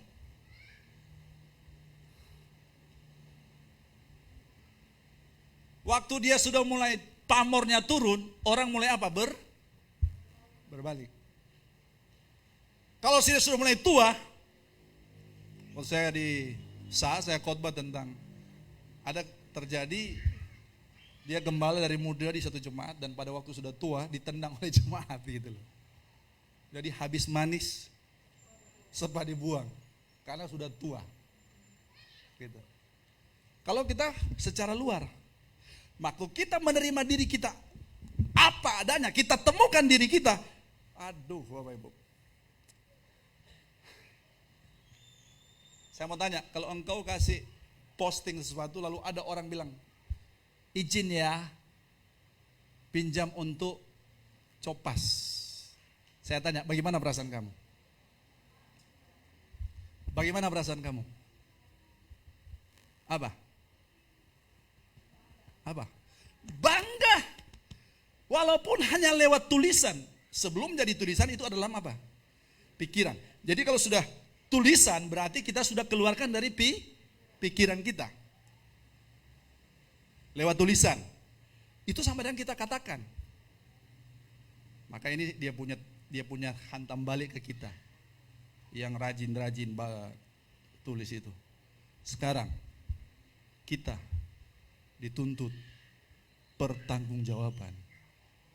Waktu dia sudah mulai pamornya turun, orang mulai apa? Berbalik. Kalau dia sudah mulai tua, waktu saya khotbah tentang ada terjadi dia gembala dari muda di satu jemaat dan pada waktu sudah tua ditendang oleh jemaat gitu loh. Jadi habis manis sempat dibuang karena sudah tua. Gitu. Kalau kita secara luar, waktu kita menerima diri kita apa adanya, kita temukan diri kita. Aduh, Bapak Ibu. Saya mau tanya, kalau engkau kasih posting sesuatu lalu ada orang bilang, izin ya, pinjam untuk copas. Saya tanya, bagaimana perasaan kamu? Bagaimana perasaan kamu? Apa? Bangga. Walaupun hanya lewat tulisan. Sebelum jadi tulisan itu adalah apa? Pikiran. Jadi kalau sudah tulisan berarti kita sudah keluarkan dari pikiran kita. Lewat tulisan. Itu sama dengan kita katakan. Maka ini dia punya hantam balik ke kita. Yang rajin-rajin tulis itu. Sekarang kita dituntut pertanggungjawaban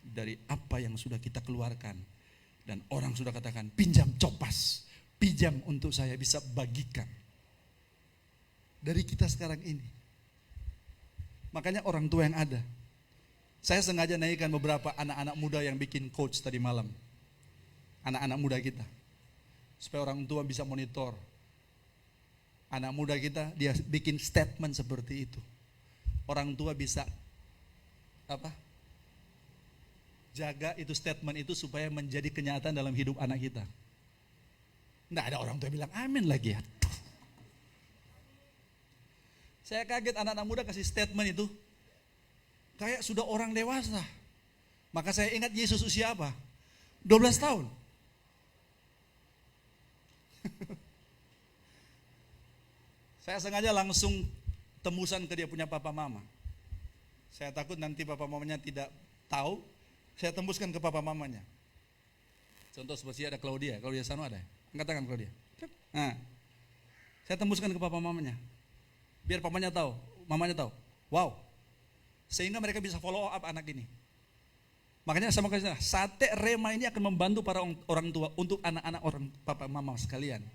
dari apa yang sudah kita keluarkan. Dan orang sudah katakan pinjam copas. Pinjam untuk saya bisa bagikan. Dari kita sekarang ini. Makanya orang tua yang ada. Saya sengaja naikkan beberapa anak-anak muda yang bikin coach tadi malam. Anak-anak muda kita. Supaya orang tua bisa monitor. Anak muda kita dia bikin statement seperti itu. Orang tua bisa jaga itu statement itu supaya menjadi kenyataan dalam hidup anak kita. Nggak ada orang tua bilang amin lagi ya. Saya kaget anak-anak muda kasih statement itu. Kayak sudah orang dewasa. Maka saya ingat Yesus usia apa? 12 tahun. Saya sengaja langsung tembusan ke dia punya papa mama. Saya takut nanti papa mamanya tidak tahu. Saya tembuskan ke papa mamanya. Contoh seperti ada Claudia Sano ada. Angkat tangan Claudia. Nah, saya tembuskan ke papa mamanya. Biar papanya tahu, mamanya tahu. Wow. Sehingga mereka bisa follow up anak ini. Makanya sama kasih sate rema ini akan membantu para orang tua untuk anak-anak orang papa mama sekalian.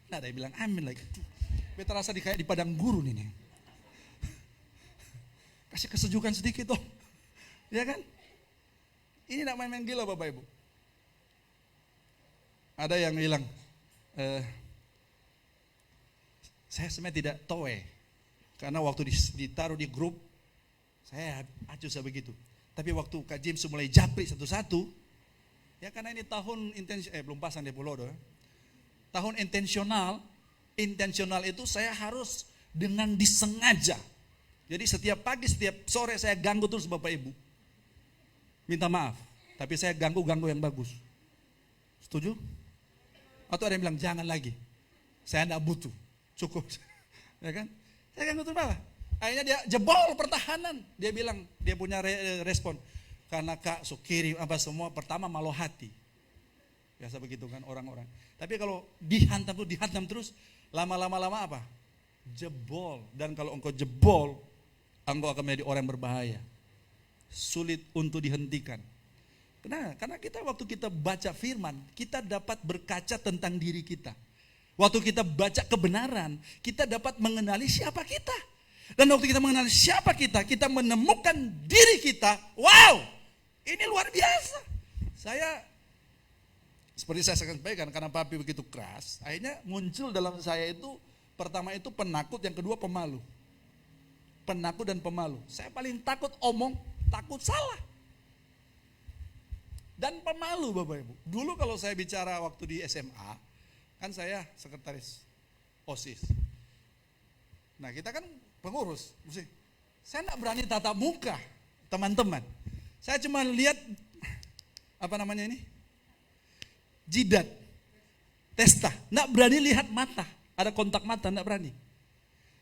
Nah, ada yang bilang amin lagi. Beta rasa kayak di padang gurun ini. Kasih kesejukan sedikit dong. Ya kan? Ini tidak main-main gila Bapak Ibu. Ada yang bilang, saya sebenarnya tidak tahu karena waktu ditaruh di grup, saya acuh begitu. Tapi waktu Kak James mulai japri satu-satu, ya karena ini tahun belum pasang di Pulau tahun intensional itu saya harus dengan disengaja. Jadi setiap pagi, setiap sore saya ganggu terus Bapak Ibu. Minta maaf, tapi saya ganggu yang bagus. Setuju? Atau ada yang bilang jangan lagi, saya tidak butuh, cukup. Ya kan? Saya ganggu terus apa? Akhirnya dia jebol pertahanan. Dia bilang, dia punya respon. Karena Kak kirim apa semua, pertama malu hati. Biasa begitu kan orang-orang. Tapi kalau dihantam terus, lama-lama apa? Jebol. Dan kalau engkau jebol, engkau akan menjadi orang yang berbahaya. Sulit untuk dihentikan. Kenapa? Karena waktu kita baca firman, kita dapat berkaca tentang diri kita. Waktu kita baca kebenaran, kita dapat mengenali siapa kita. Dan waktu kita mengenal siapa kita menemukan diri kita. Wow, ini luar biasa. Seperti saya sampaikan, karena papi begitu keras, akhirnya muncul dalam saya itu, pertama itu penakut, yang kedua pemalu. Penakut dan pemalu. Saya paling takut omong, takut salah. Dan pemalu Bapak Ibu. Dulu kalau saya bicara waktu di SMA, kan saya sekretaris OSIS. Nah kita kan pengurus, saya enggak berani tatap muka teman-teman. Saya cuma lihat, jidat, testa, enggak berani lihat mata, ada kontak mata, enggak berani.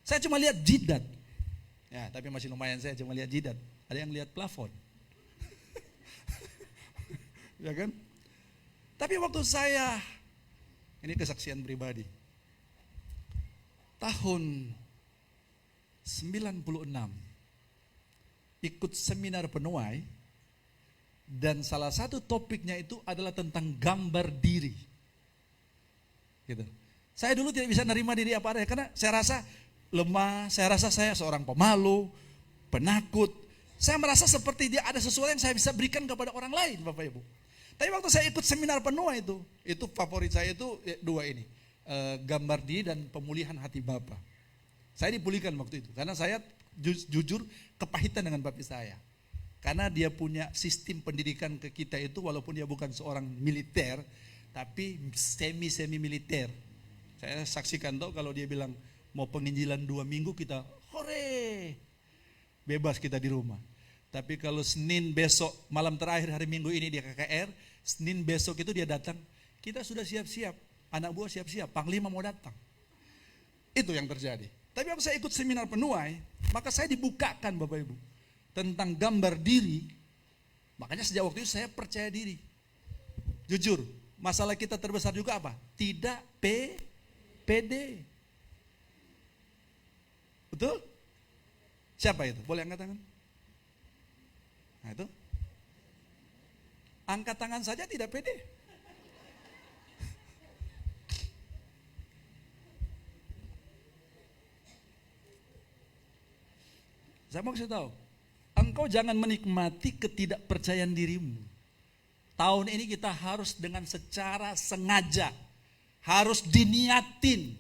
Saya cuma lihat jidat. Ya, tapi masih lumayan saya cuma lihat jidat. Ada yang lihat plafon. Ya kan? Tapi waktu saya, ini kesaksian pribadi. Tahun 96 ikut seminar penuai, dan salah satu topiknya itu adalah tentang gambar diri. Gitu. Saya dulu tidak bisa nerima diri apa adanya karena saya rasa lemah, saya rasa saya seorang pemalu, penakut. Saya merasa seperti dia ada sesuatu yang saya bisa berikan kepada orang lain, Bapak Ibu. Tapi waktu saya ikut seminar penuai itu favorit saya itu dua ini, gambar diri dan pemulihan hati Bapa. Saya dipulihkan waktu itu karena saya jujur kepahitan dengan papi saya. Karena dia punya sistem pendidikan ke kita itu walaupun dia bukan seorang militer, tapi semi militer. Saya saksikan kalau dia bilang mau penginjilan 2 minggu kita hore, bebas kita di rumah. Tapi kalau Senin besok malam terakhir hari Minggu ini dia KKR, Senin besok itu dia datang, kita sudah siap-siap, anak buah siap-siap, Panglima mau datang. Itu yang terjadi. Tapi waktu saya ikut seminar penuai, maka saya dibukakan Bapak Ibu tentang gambar diri. Makanya sejak waktu itu saya percaya diri. Jujur, masalah kita terbesar juga apa? Tidak pede. Betul? Siapa itu? Boleh angkat tangan? Nah itu. Angkat tangan saja tidak pede. Saya mau kasih tahu, engkau jangan menikmati ketidakpercayaan dirimu. Tahun ini kita harus dengan secara sengaja, harus diniatin,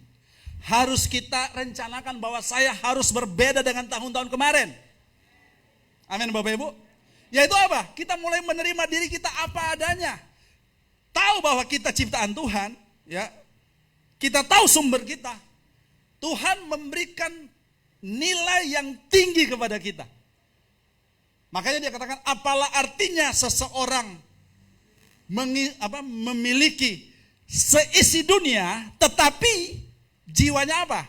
harus kita rencanakan bahwa saya harus berbeda dengan tahun-tahun kemarin. Amin Bapak Ibu. Yaitu apa? Kita mulai menerima diri kita apa adanya. Tahu bahwa kita ciptaan Tuhan, ya. Kita tahu sumber kita. Tuhan memberikan nilai yang tinggi kepada kita. Makanya dia katakan, apalah artinya seseorang memiliki seisi dunia, tetapi jiwanya apa?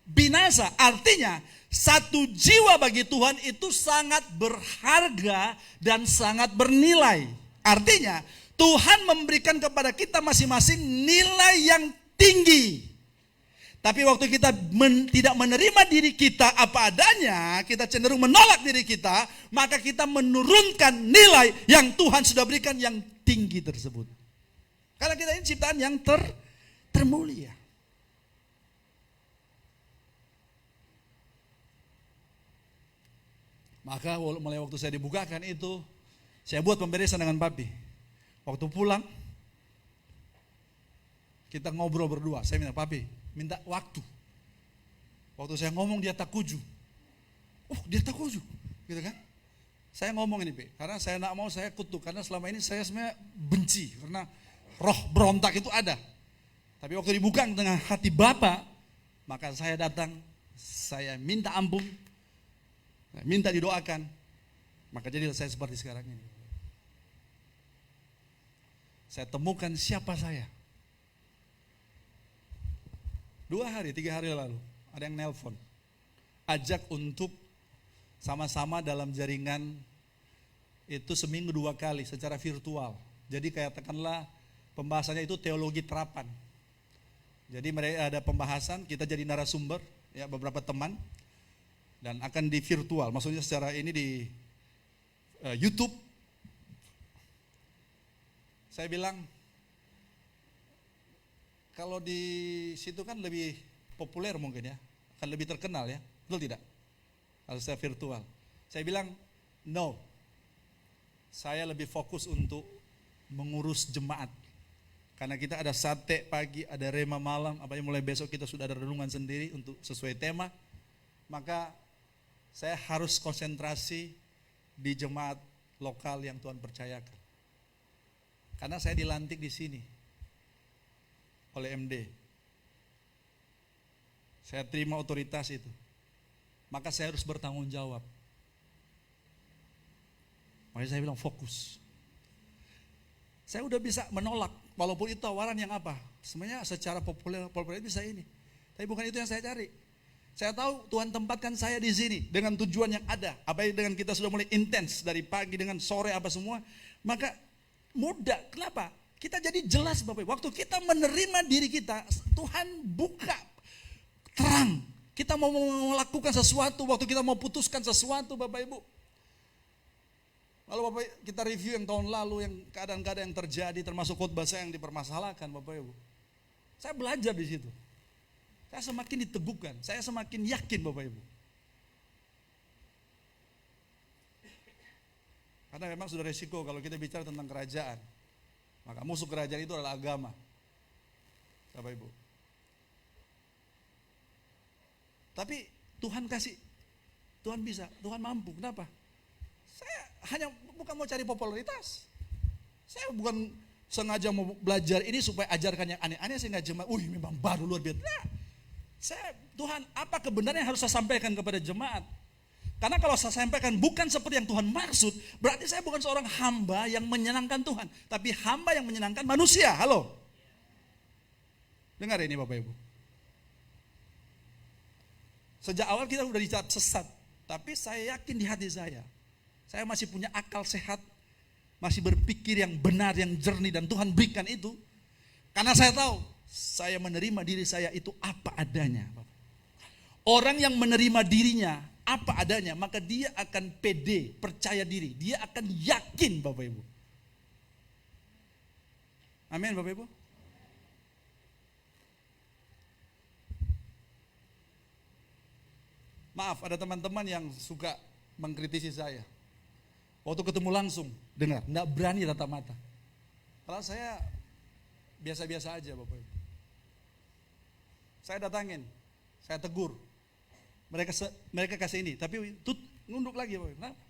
Binasa. Artinya, satu jiwa bagi Tuhan itu sangat berharga dan sangat bernilai. Artinya, Tuhan memberikan kepada kita masing-masing nilai yang tinggi. Tapi waktu kita tidak menerima diri kita apa adanya, kita cenderung menolak diri kita, maka kita menurunkan nilai yang Tuhan sudah berikan yang tinggi tersebut. Karena kita ini ciptaan yang termulia. Maka mulai waktu saya dibukakan itu, saya buat pemberesan dengan papi. Waktu pulang, kita ngobrol berdua. Saya minta papi, minta waktu. Waktu saya ngomong dia takuju. Oh dia takuju, gitu kan? Saya ngomong ini, karena saya nak mau saya kutuk. Karena selama ini saya sebenarnya benci, karena roh berontak itu ada. Tapi waktu dibuka dengan hati Bapa, maka saya datang, saya minta ampun, minta didoakan, maka jadilah saya seperti sekarang ini. Saya temukan siapa saya. 2 hari, 3 hari lalu, ada yang nelpon, ajak untuk sama-sama dalam jaringan itu seminggu 2 kali secara virtual. Jadi kayak katakanlah pembahasannya itu teologi terapan. Jadi mereka ada pembahasan, kita jadi narasumber, ya beberapa teman, dan akan di virtual, maksudnya secara ini di YouTube. Saya bilang, kalau di situ kan lebih populer mungkin ya, akan lebih terkenal ya, betul tidak? atau secara virtual. Saya bilang, no. Saya lebih fokus untuk mengurus jemaat. Karena kita ada sate pagi, ada rema malam, apalagi mulai besok kita sudah ada renungan sendiri untuk sesuai tema. Maka saya harus konsentrasi di jemaat lokal yang Tuhan percayakan. Karena saya dilantik di sini oleh MD. Saya terima otoritas itu. Maka saya harus bertanggung jawab. Makanya saya bilang fokus. Saya udah bisa menolak, walaupun itu tawaran yang apa. Sebenarnya secara populer bisa ini. Tapi bukan itu yang saya cari. Saya tahu Tuhan tempatkan saya di sini dengan tujuan yang ada. Apalagi dengan kita sudah mulai intens dari pagi dengan sore apa semua. Maka mudah. Kenapa? Kita jadi jelas Bapak Ibu. Waktu kita menerima diri kita, Tuhan buka terang. Kita mau melakukan sesuatu, waktu kita mau putuskan sesuatu Bapak Ibu. Lalu Bapak kita review yang tahun lalu, yang keadaan-keadaan yang terjadi, termasuk khotbah saya yang dipermasalahkan Bapak Ibu. Saya belajar di situ. Saya semakin diteguhkan, saya semakin yakin Bapak Ibu. Karena memang sudah resiko kalau kita bicara tentang kerajaan. Maka musuh kerajaan itu adalah agama. Bapak Ibu. Tapi Tuhan kasih, Tuhan bisa, Tuhan mampu. Kenapa? Saya hanya bukan mau cari popularitas. Saya bukan sengaja mau belajar ini supaya ajarkan yang aneh-aneh sehingga jemaat, memang baru luar biasa. Nah, Tuhan, apa kebenaran yang harus saya sampaikan kepada jemaat? Karena kalau saya sampaikan bukan seperti yang Tuhan maksud, berarti saya bukan seorang hamba yang menyenangkan Tuhan, tapi hamba yang menyenangkan manusia. Halo? Dengar ini Bapak Ibu. Sejak awal kita sudah dicap sesat, tapi saya yakin di hati saya masih punya akal sehat, masih berpikir yang benar, yang jernih, dan Tuhan berikan itu. Karena saya tahu, saya menerima diri saya itu apa adanya. Orang yang menerima dirinya apa adanya, maka dia akan pede, percaya diri. Dia akan yakin Bapak Ibu. Amin Bapak Ibu. Maaf, ada teman-teman yang suka mengkritisi saya. Waktu ketemu langsung, dengar, enggak berani tatap mata. Kalau saya biasa-biasa aja Bapak Ibu. Saya datangin, saya tegur. Mereka kasih ini, tapi nunduk lagi Bapak Ibu. Kenapa?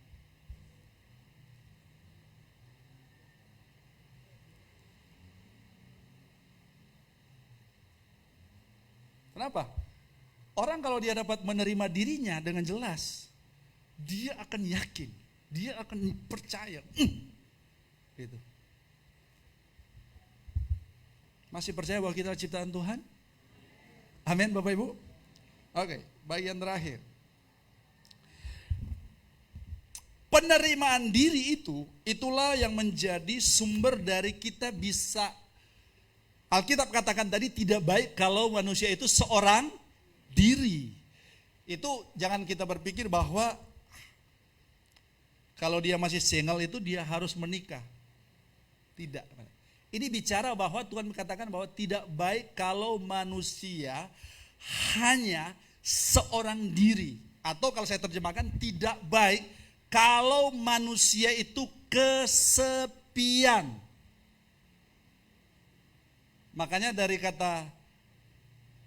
Kenapa? Orang kalau dia dapat menerima dirinya dengan jelas, dia akan yakin, dia akan percaya. Gitu. Masih percaya bahwa kita ciptaan Tuhan? Amin Bapak Ibu? Oke, bagian terakhir. Penerimaan diri itulah yang menjadi sumber dari kita bisa. Alkitab katakan tadi tidak baik kalau manusia itu seorang diri. Itu jangan kita berpikir bahwa kalau dia masih single itu dia harus menikah. Tidak. Ini bicara bahwa Tuhan mengatakan bahwa tidak baik kalau manusia hanya seorang diri. Atau kalau saya terjemahkan, tidak baik kalau manusia itu kesepian. Makanya dari kata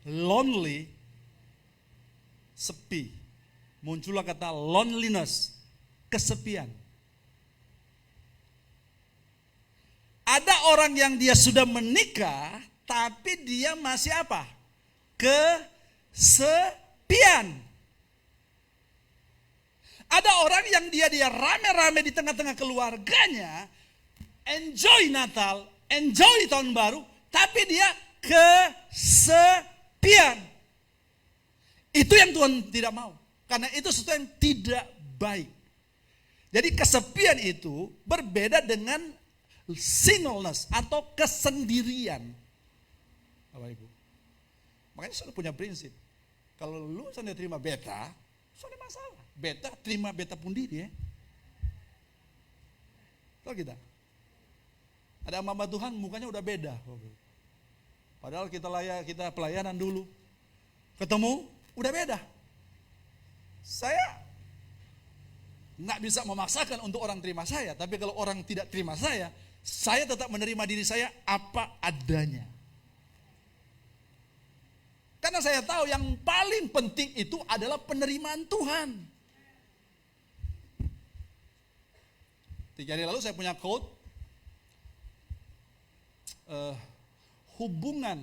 lonely, sepi, muncullah kata loneliness, kesepian. Ada orang yang dia sudah menikah, tapi dia masih apa? Kesepian. Ada orang yang dia rame-rame di tengah-tengah keluarganya, enjoy Natal, enjoy tahun baru, tapi dia kesepian. Itu yang Tuhan tidak mau. Karena itu sesuatu yang tidak baik. Jadi kesepian itu berbeda dengan singleness atau kesendirian. Bapak Ibu. Makanya saya punya prinsip. Kalau lu sendiri terima beta, so ada masalah. Beta terima beta pun diri ya. Tahu kita? Ada hamba Tuhan mukanya udah beda. Padahal kita pelayanan dulu. Ketemu udah beda. Saya nggak bisa memaksakan untuk orang terima saya, tapi kalau orang tidak terima saya tetap menerima diri saya apa adanya. Karena saya tahu yang paling penting itu adalah penerimaan Tuhan. 3 hari lalu saya punya quote, hubungan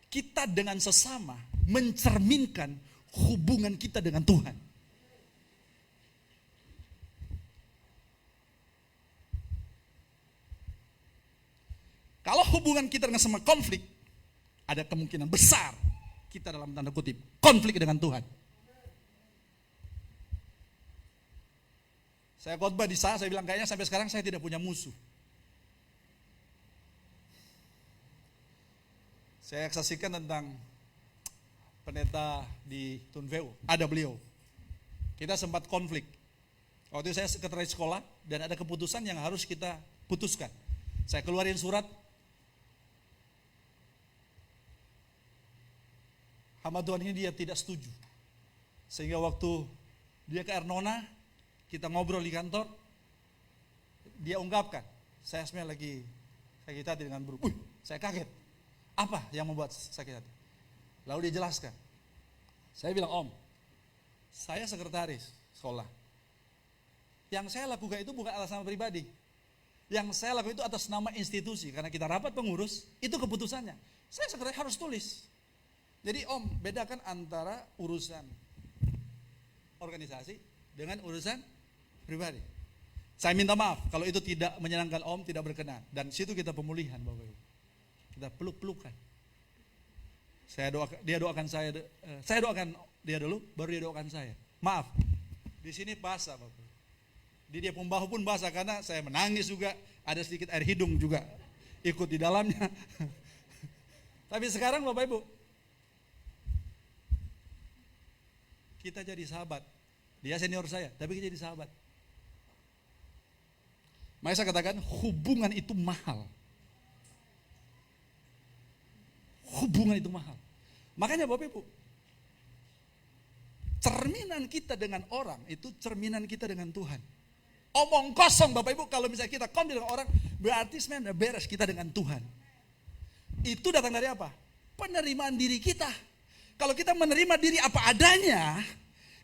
kita dengan sesama mencerminkan hubungan kita dengan Tuhan. Kalau hubungan kita dengan sama konflik, ada kemungkinan besar kita dalam tanda kutip konflik dengan Tuhan. Saya khotbah di sana, saya bilang kayaknya sampai sekarang saya tidak punya musuh. Saya saksikan tentang pendeta di Tunveu, ada beliau. Kita sempat konflik. Waktu itu saya sekretaris sekolah dan ada keputusan yang harus kita putuskan. Saya keluarin surat, hamba Tuhan ini dia tidak setuju. Sehingga waktu dia ke Ernona, kita ngobrol di kantor, dia ungkapkan, saya sebenarnya lagi sakit hati dengan Bro. Saya kaget. Apa yang membuat sakit hati? Lalu dia jelaskan. Saya bilang, Om, saya sekretaris sekolah. Yang saya lakukan itu bukan atas nama pribadi. Yang saya lakukan itu atas nama institusi. Karena kita rapat pengurus, itu keputusannya. Saya sekretaris harus tulis. Jadi Om, bedakan antara urusan organisasi dengan urusan pribadi. Saya minta maaf kalau itu tidak menyenangkan Om, tidak berkenan. Dan situ kita pemulihan Bapak Ibu. Kita peluk-pelukan. Dia doakan saya doakan dia dulu, baru dia doakan saya. Maaf, di sini basah Bapak. Di dia pembahu pun basah karena saya menangis juga, ada sedikit air hidung juga ikut di dalamnya. Tapi sekarang Bapak Ibu, kita jadi sahabat. Dia senior saya, tapi kita jadi sahabat. Makanya saya katakan hubungan itu mahal. Hubungan itu mahal. Makanya Bapak Ibu, cerminan kita dengan orang itu cerminan kita dengan Tuhan. Omong kosong Bapak Ibu, kalau misalnya kita konflik dengan orang, berarti sebenarnya beres kita dengan Tuhan. Itu datang dari apa? Penerimaan diri kita. Kalau kita menerima diri apa adanya,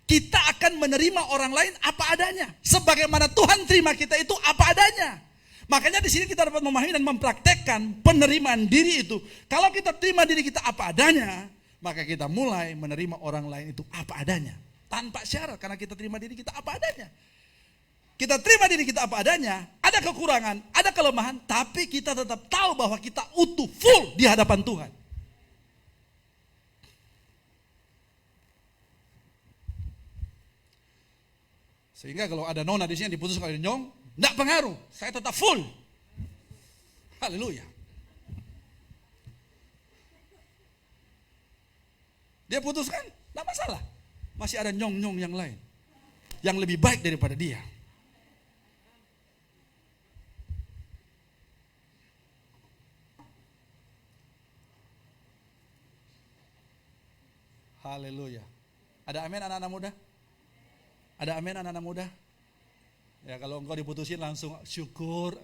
kita akan menerima orang lain apa adanya. Sebagaimana Tuhan terima kita itu apa adanya. Makanya di sini kita dapat memahami dan mempraktekkan penerimaan diri itu. Kalau kita terima diri kita apa adanya, maka kita mulai menerima orang lain itu apa adanya. Tanpa syarat, karena kita terima diri kita apa adanya. Kita terima diri kita apa adanya, ada kekurangan, ada kelemahan, tapi kita tetap tahu bahwa kita utuh, full di hadapan Tuhan. Sehingga kalau ada nona di sini yang diputuskan oleh nyong, enggak pengaruh, saya tetap full. Haleluya. Dia putuskan, enggak masalah. Masih ada nyong-nyong yang lain yang lebih baik daripada dia. Haleluya. Ada amin anak-anak muda? Ada amin anak-anak muda? Ya kalau engkau diputusin langsung syukur,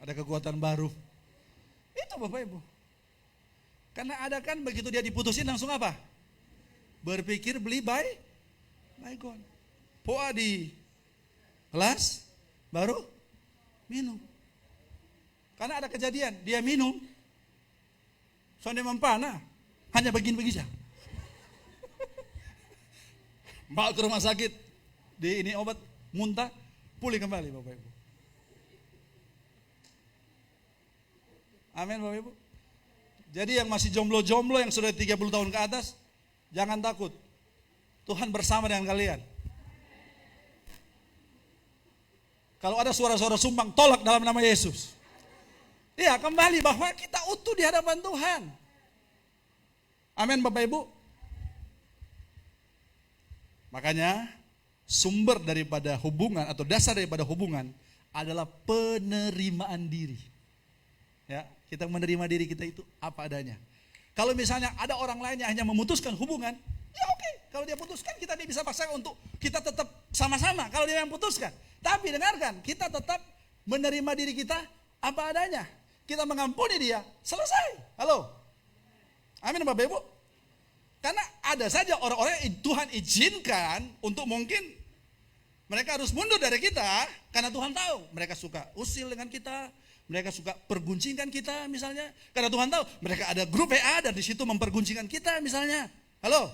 ada kekuatan baru. Itu Bapak Ibu. Karena ada kan begitu dia diputusin langsung apa? Berpikir beli baygon. Poa di kelas baru minum. Karena ada kejadian, dia minum. Soalnya mempana, hanya begini-begini. Bawa ke rumah sakit, di ini obat, muntah, pulih kembali Bapak Ibu. Amin Bapak Ibu. Jadi yang masih jomblo-jomblo yang sudah 30 tahun ke atas, jangan takut. Tuhan bersama dengan kalian. Kalau ada suara-suara sumbang, tolak dalam nama Yesus. Ya kembali bahwa kita utuh di hadapan Tuhan. Amin Bapak Ibu. Makanya sumber daripada hubungan atau dasar daripada hubungan adalah penerimaan diri. Ya, kita menerima diri kita itu apa adanya. Kalau misalnya ada orang lain yang hanya memutuskan hubungan, Ya oke, kalau dia putuskan kita bisa paksa untuk kita tetap sama-sama kalau dia yang putuskan. Tapi dengarkan, kita tetap menerima diri kita apa adanya. Kita mengampuni dia, selesai. Halo. Amin Bapak Ibu. Karena ada saja orang-orang yang Tuhan izinkan untuk mungkin mereka harus mundur dari kita karena Tuhan tahu mereka suka usil dengan kita, mereka suka perguncingan kita misalnya. Karena Tuhan tahu mereka ada grup WA dan di situ memperguncingan kita misalnya. Halo.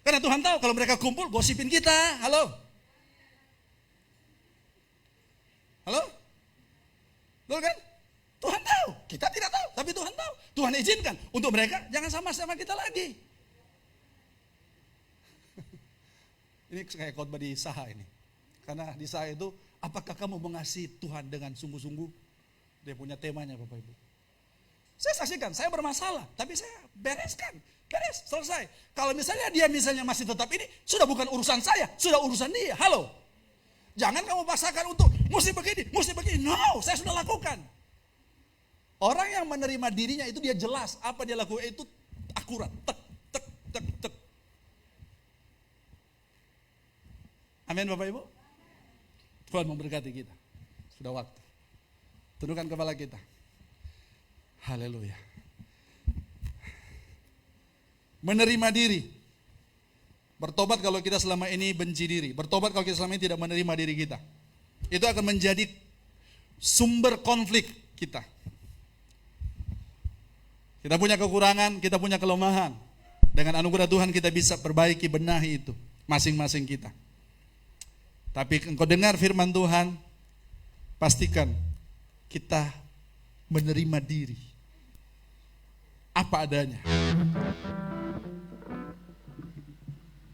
Karena Tuhan tahu kalau mereka kumpul gosipin kita. Halo. Halo. Betul kan? Tuhan tahu, kita tidak tahu, tapi Tuhan tahu. Tuhan izinkan untuk mereka jangan sama-sama kita lagi. Ini kayak khotbah di Saha ini. Karena di Saha itu, apakah kamu mengasihi Tuhan dengan sungguh-sungguh? Dia punya temanya Bapak Ibu. Saya saksikan, saya bermasalah, tapi saya bereskan. Beres, selesai. Kalau misalnya dia masih tetap ini, sudah bukan urusan saya, sudah urusan dia. Halo. Jangan kamu paksakan untuk mesti begini. No, saya sudah lakukan. Orang yang menerima dirinya itu dia jelas apa dia lakukan itu akurat. Tek. Amin Bapak Ibu. Tuhan memberkati kita. Sudah waktu. Tundukkan kepala kita. Haleluya. Menerima diri. Bertobat kalau kita selama ini benci diri. Bertobat kalau kita selama ini tidak menerima diri kita. Itu akan menjadi sumber konflik kita. Kita punya kekurangan, kita punya kelemahan. Dengan anugerah Tuhan kita bisa perbaiki, benahi itu. Masing-masing kita. Tapi engkau dengar firman Tuhan, pastikan kita menerima diri. Apa adanya.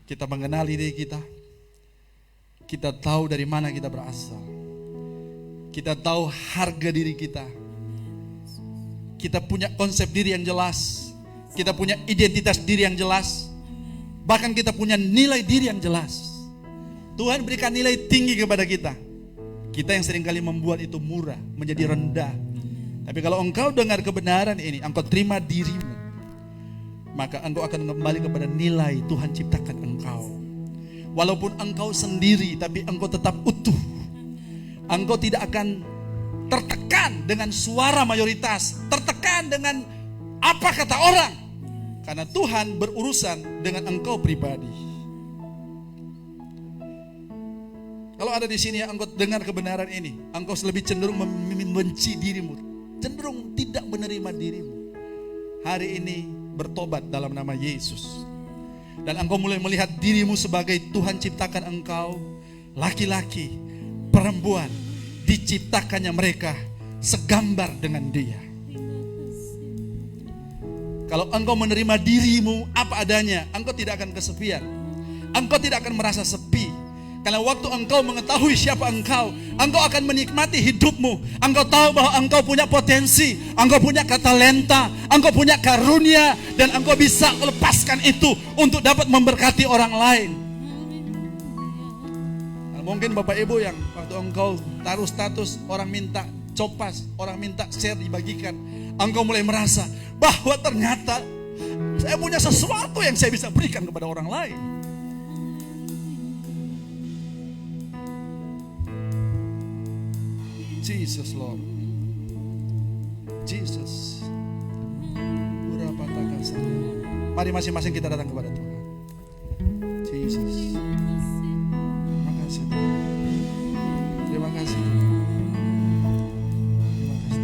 Kita mengenali diri kita. Kita tahu dari mana kita berasal. Kita tahu harga diri kita. Kita punya konsep diri yang jelas. Kita punya identitas diri yang jelas. Bahkan kita punya nilai diri yang jelas. Tuhan berikan nilai tinggi kepada kita. Kita yang seringkali membuat itu murah, menjadi rendah. Tapi kalau engkau dengar kebenaran ini, engkau terima dirimu, maka engkau akan kembali kepada nilai Tuhan ciptakan engkau. Walaupun engkau sendiri, tapi engkau tetap utuh. Engkau tidak akan tertekan dengan suara mayoritas, tertekan dengan apa kata orang. Karena Tuhan berurusan dengan engkau pribadi. Kalau ada di sini yang engkau dengar kebenaran ini, engkau lebih cenderung membenci dirimu, cenderung tidak menerima dirimu. Hari ini bertobat dalam nama Yesus. Dan engkau mulai melihat dirimu sebagai Tuhan ciptakan engkau, laki-laki, perempuan, diciptakannya mereka segambar dengan Dia. Kalau engkau menerima dirimu apa adanya, engkau tidak akan kesepian. Engkau tidak akan merasa sepi. Karena waktu engkau mengetahui siapa engkau akan menikmati hidupmu. Engkau tahu bahwa engkau punya potensi, engkau punya talenta, engkau punya karunia, dan engkau bisa melepaskan itu untuk dapat memberkati orang lain. Nah, mungkin Bapak Ibu yang waktu engkau taruh status, orang minta copas, orang minta share dibagikan, engkau mulai merasa bahwa ternyata saya punya sesuatu yang saya bisa berikan kepada orang lain. Jesus Lord, Jesus. Mari masing-masing kita datang kepada Tuhan. Jesus. Terima kasih. Terima kasih. Terima kasih.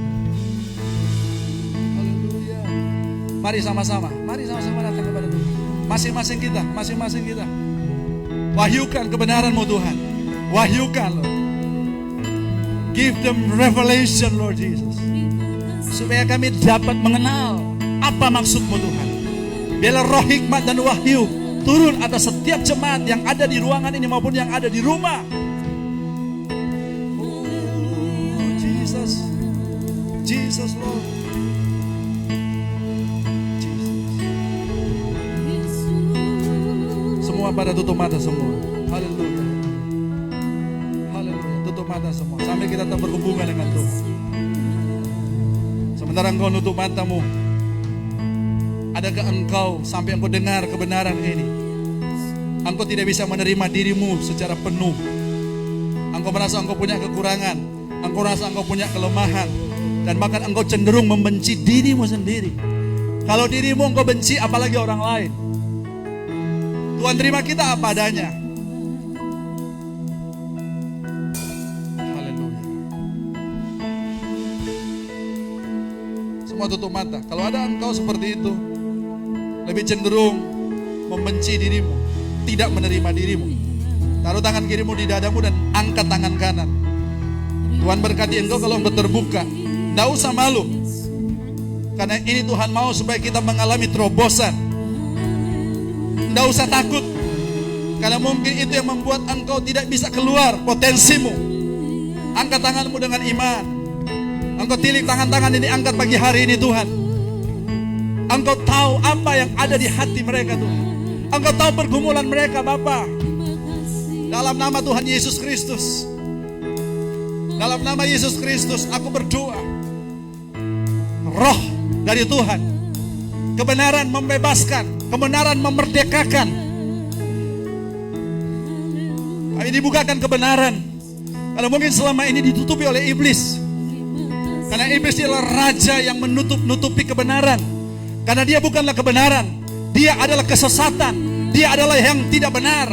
Haleluya. Mari sama-sama datang kepada Tuhan. Masing-masing kita. Wahyukan kebenaran-Mu Tuhan. Wahyukan Lord. Give them revelation Lord Jesus. Supaya kami dapat mengenal apa maksud-Mu Tuhan. Biarlah roh hikmat dan wahyu turun atas setiap jemaat yang ada di ruangan ini maupun yang ada di rumah. Oh Jesus. Jesus Lord. Jesus. Semua pada tutup mata semua. Haleluya. Tutup mata semua sambil kita tetap berhubungan dengan Tuhan. Sementara engkau nutup matamu, adakah engkau sampai engkau dengar kebenaran ini? Engkau tidak bisa menerima dirimu secara penuh. Engkau merasa engkau punya kekurangan, engkau merasa engkau punya kelemahan, dan bahkan engkau cenderung membenci dirimu sendiri. Kalau dirimu engkau benci, apalagi orang lain. Tuhan terima kita apa adanya. Haleluya. Semua tutup mata. Kalau ada engkau seperti itu, lebih cenderung membenci dirimu, tidak menerima dirimu, taruh tangan kirimu di dadamu dan angkat tangan kanan. Tuhan berkati engkau kalau engkau terbuka. Tidak usah malu, karena ini Tuhan mau supaya kita mengalami terobosan. Tidak usah takut, karena mungkin itu yang membuat engkau tidak bisa keluar potensimu. Angkat tanganmu dengan iman. Engkau tilik tangan-tangan ini, angkat pagi hari ini Tuhan. Engkau tahu apa yang ada di hati mereka Tuhan. Engkau tahu pergumulan mereka Bapa. Dalam nama Tuhan Yesus Kristus, dalam nama Yesus Kristus, aku berdoa, roh dari Tuhan, kebenaran membebaskan, kebenaran memerdekakan. Kami dibukakan kebenaran. Kalau mungkin selama ini ditutupi oleh iblis, karena iblis adalah raja yang menutupi kebenaran. Karena dia bukanlah kebenaran, dia adalah kesesatan, dia adalah yang tidak benar.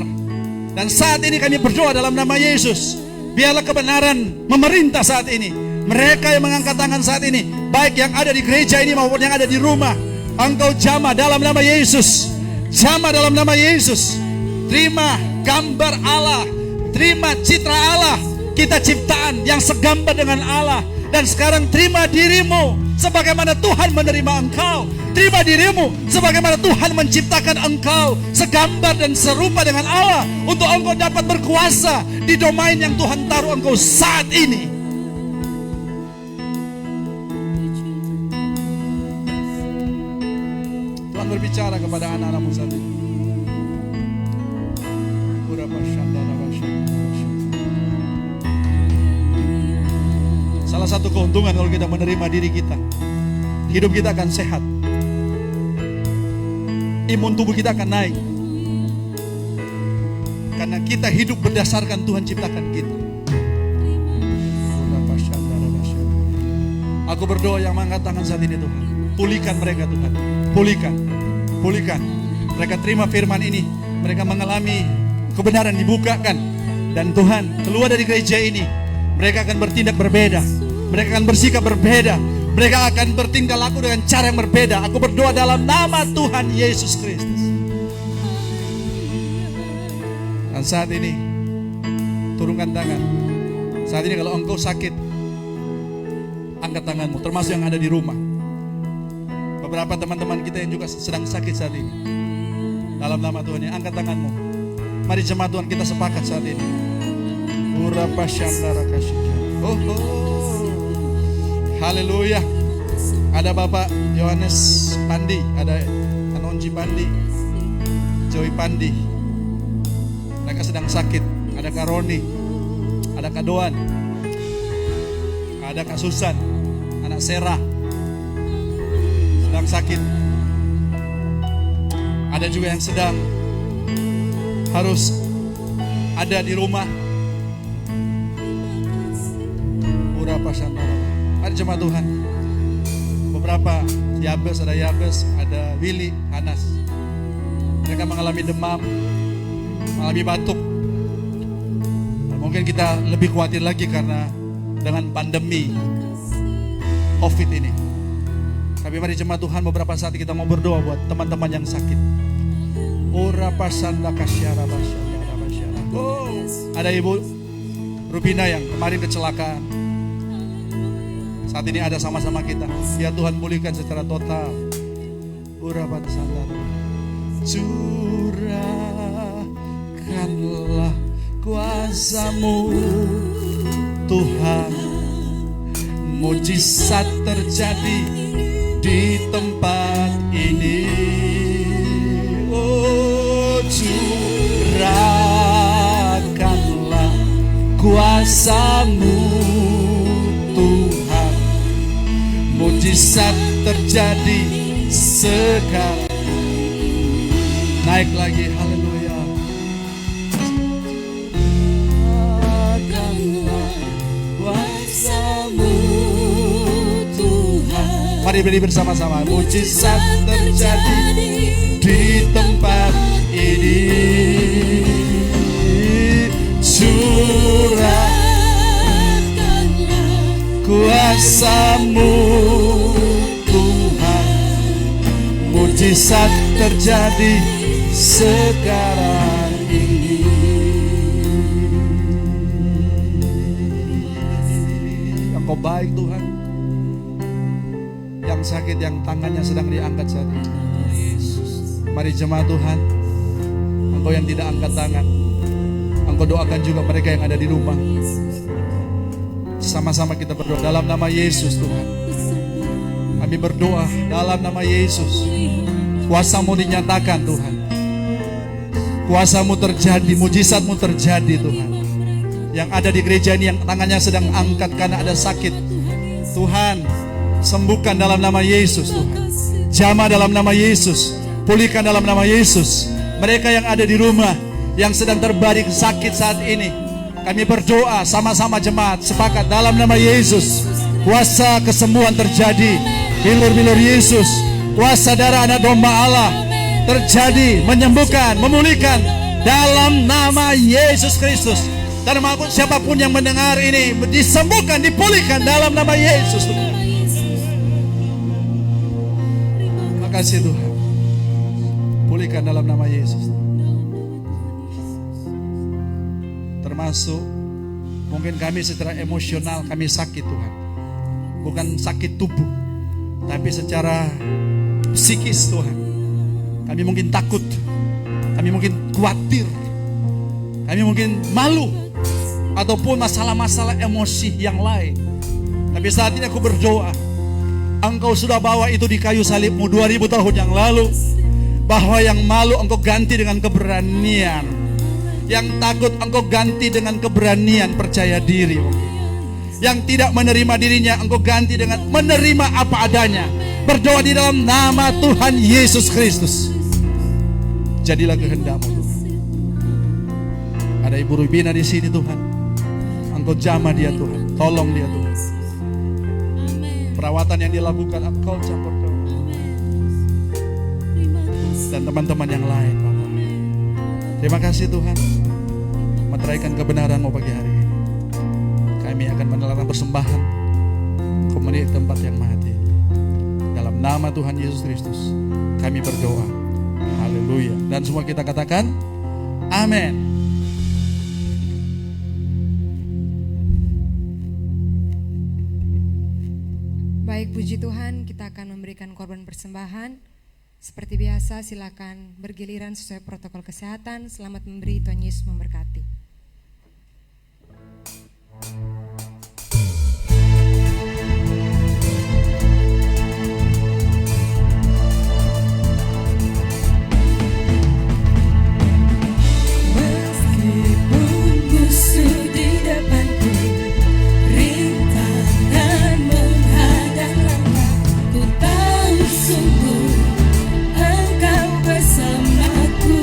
Dan saat ini kami berdoa dalam nama Yesus, biarlah kebenaran memerintah saat ini. Mereka yang mengangkat tangan saat ini, baik yang ada di gereja ini maupun yang ada di rumah, engkau jamah dalam nama Yesus. Jamah dalam nama Yesus. Terima gambar Allah, terima citra Allah. Kita ciptaan yang segambar dengan Allah. Dan sekarang terima dirimu sebagaimana Tuhan menerima engkau. Terima dirimu sebagaimana Tuhan menciptakan engkau segambar dan serupa dengan Allah, untuk engkau dapat berkuasa di domain yang Tuhan taruh engkau saat ini. Tuhan berbicara kepada anak-anakmu saat ini. Salah satu keuntungan kalau kita menerima diri kita, hidup kita akan sehat, imun tubuh kita akan naik, karena kita hidup berdasarkan Tuhan ciptakan kita. Aku berdoa yang mengangkat tangan saat ini Tuhan, pulihkan mereka Tuhan, pulihkan. Mereka terima firman ini, mereka mengalami kebenaran dibukakan, dan Tuhan keluar dari gereja ini, mereka akan bertindak berbeda, mereka akan bersikap berbeda, mereka akan bertingkah laku dengan cara yang berbeda. Aku berdoa dalam nama Tuhan Yesus Kristus. Dan saat ini turunkan tangan. Saat ini kalau engkau sakit, angkat tanganmu, termasuk yang ada di rumah. Beberapa teman-teman kita yang juga sedang sakit saat ini, dalam nama Tuhan, angkat tanganmu. Mari jemaat Tuhan kita sepakat saat ini. Haleluya. Ada Bapak Yohanes Pandi, ada Anonji Pandi, Joy Pandi. Mereka sedang sakit. Ada Kak Roni, ada Kak Doan, ada Kak Susan, anak Sarah sedang sakit. Ada juga yang sedang harus ada di rumah. Ada jemaat Tuhan, beberapa Yabes, ada Willy, Hanas. Mereka mengalami demam, mengalami batuk. Mungkin kita lebih khawatir lagi karena dengan pandemi COVID ini. Tapi mari jemaat Tuhan, beberapa saat kita mau berdoa buat teman-teman yang sakit. Oh, ada Ibu Rubina yang kemarin kecelakaan. Saat ini ada sama-sama kita. Ya Tuhan, pulihkan secara total. Curahkanlah kuasa-Mu Tuhan, mujizat terjadi di tempat ini. Oh, curahkanlah kuasa-Mu Tuhan, mujizat terjadi sekarang. Naik lagi, haleluya. Mari beri bersama-sama. Mujizat terjadi di tempat ini. Curahkanlah kuasa-Mu Tuhan. Mujizat terjadi sekarang ini. Engkau baik Tuhan. Yang sakit, yang tangannya sedang diangkat saat ini. Mari jemaat Tuhan, Engkau yang tidak angkat tangan, Engkau doakan juga mereka yang ada di rumah. Sama-sama kita berdoa dalam nama Yesus Tuhan. Kami berdoa dalam nama Yesus. Kuasa-Mu dinyatakan Tuhan. Kuasa-Mu terjadi, mujizat-Mu terjadi Tuhan. Yang ada di gereja ini yang tangannya sedang angkat karena ada sakit, Tuhan sembuhkan dalam nama Yesus Tuhan. Jamah dalam nama Yesus, pulihkan dalam nama Yesus. Mereka yang ada di rumah yang sedang terbaring sakit saat ini, kami berdoa sama-sama jemaat sepakat dalam nama Yesus. Kuasa kesembuhan terjadi. Bilur-bilur Yesus, kuasa darah anak domba Allah terjadi, menyembuhkan, memulihkan dalam nama Yesus Kristus. Dan siapapun yang mendengar ini disembuhkan, dipulihkan dalam nama Yesus. Makasih Tuhan. Pulihkan dalam nama Yesus. Termasuk mungkin kami secara emosional kami sakit Tuhan. Bukan sakit tubuh, tapi secara psikis Tuhan. Kami mungkin takut, kami mungkin khawatir, kami mungkin malu, ataupun masalah-masalah emosi yang lain. Tapi saat ini aku berdoa, Engkau sudah bawa itu di kayu salib-Mu 2000 tahun yang lalu. Bahwa yang malu Engkau ganti dengan keberanian, yang takut Engkau ganti dengan keberanian percaya diri. Yang tidak menerima dirinya Engkau ganti dengan menerima apa adanya. Berdoa di dalam nama Tuhan Yesus Kristus. Jadilah kehendak-Mu Tuhan. Ada Ibu Rubina di sini Tuhan. Engkau jamah dia Tuhan, tolong dia Tuhan. Perawatan yang dilakukan Engkau campur tangan. Dan teman-teman yang lain Bapak. Terima kasih Tuhan, meteraikan kebenaran-Mu pagi hari ini. Kami akan menelankan persembahan kemudian tempat yang mati. Dalam nama Tuhan Yesus Kristus kami berdoa. Haleluya. Dan semua kita katakan amin. Baik, puji Tuhan, kita akan memberikan korban persembahan. Seperti biasa, silakan bergiliran sesuai protokol kesehatan. Selamat memberi, Tuhan Yesus memberkati. Meskipun musuh di depanku, rintangan menghadang langkah, ku tahu sungguh Engkau bersamaku.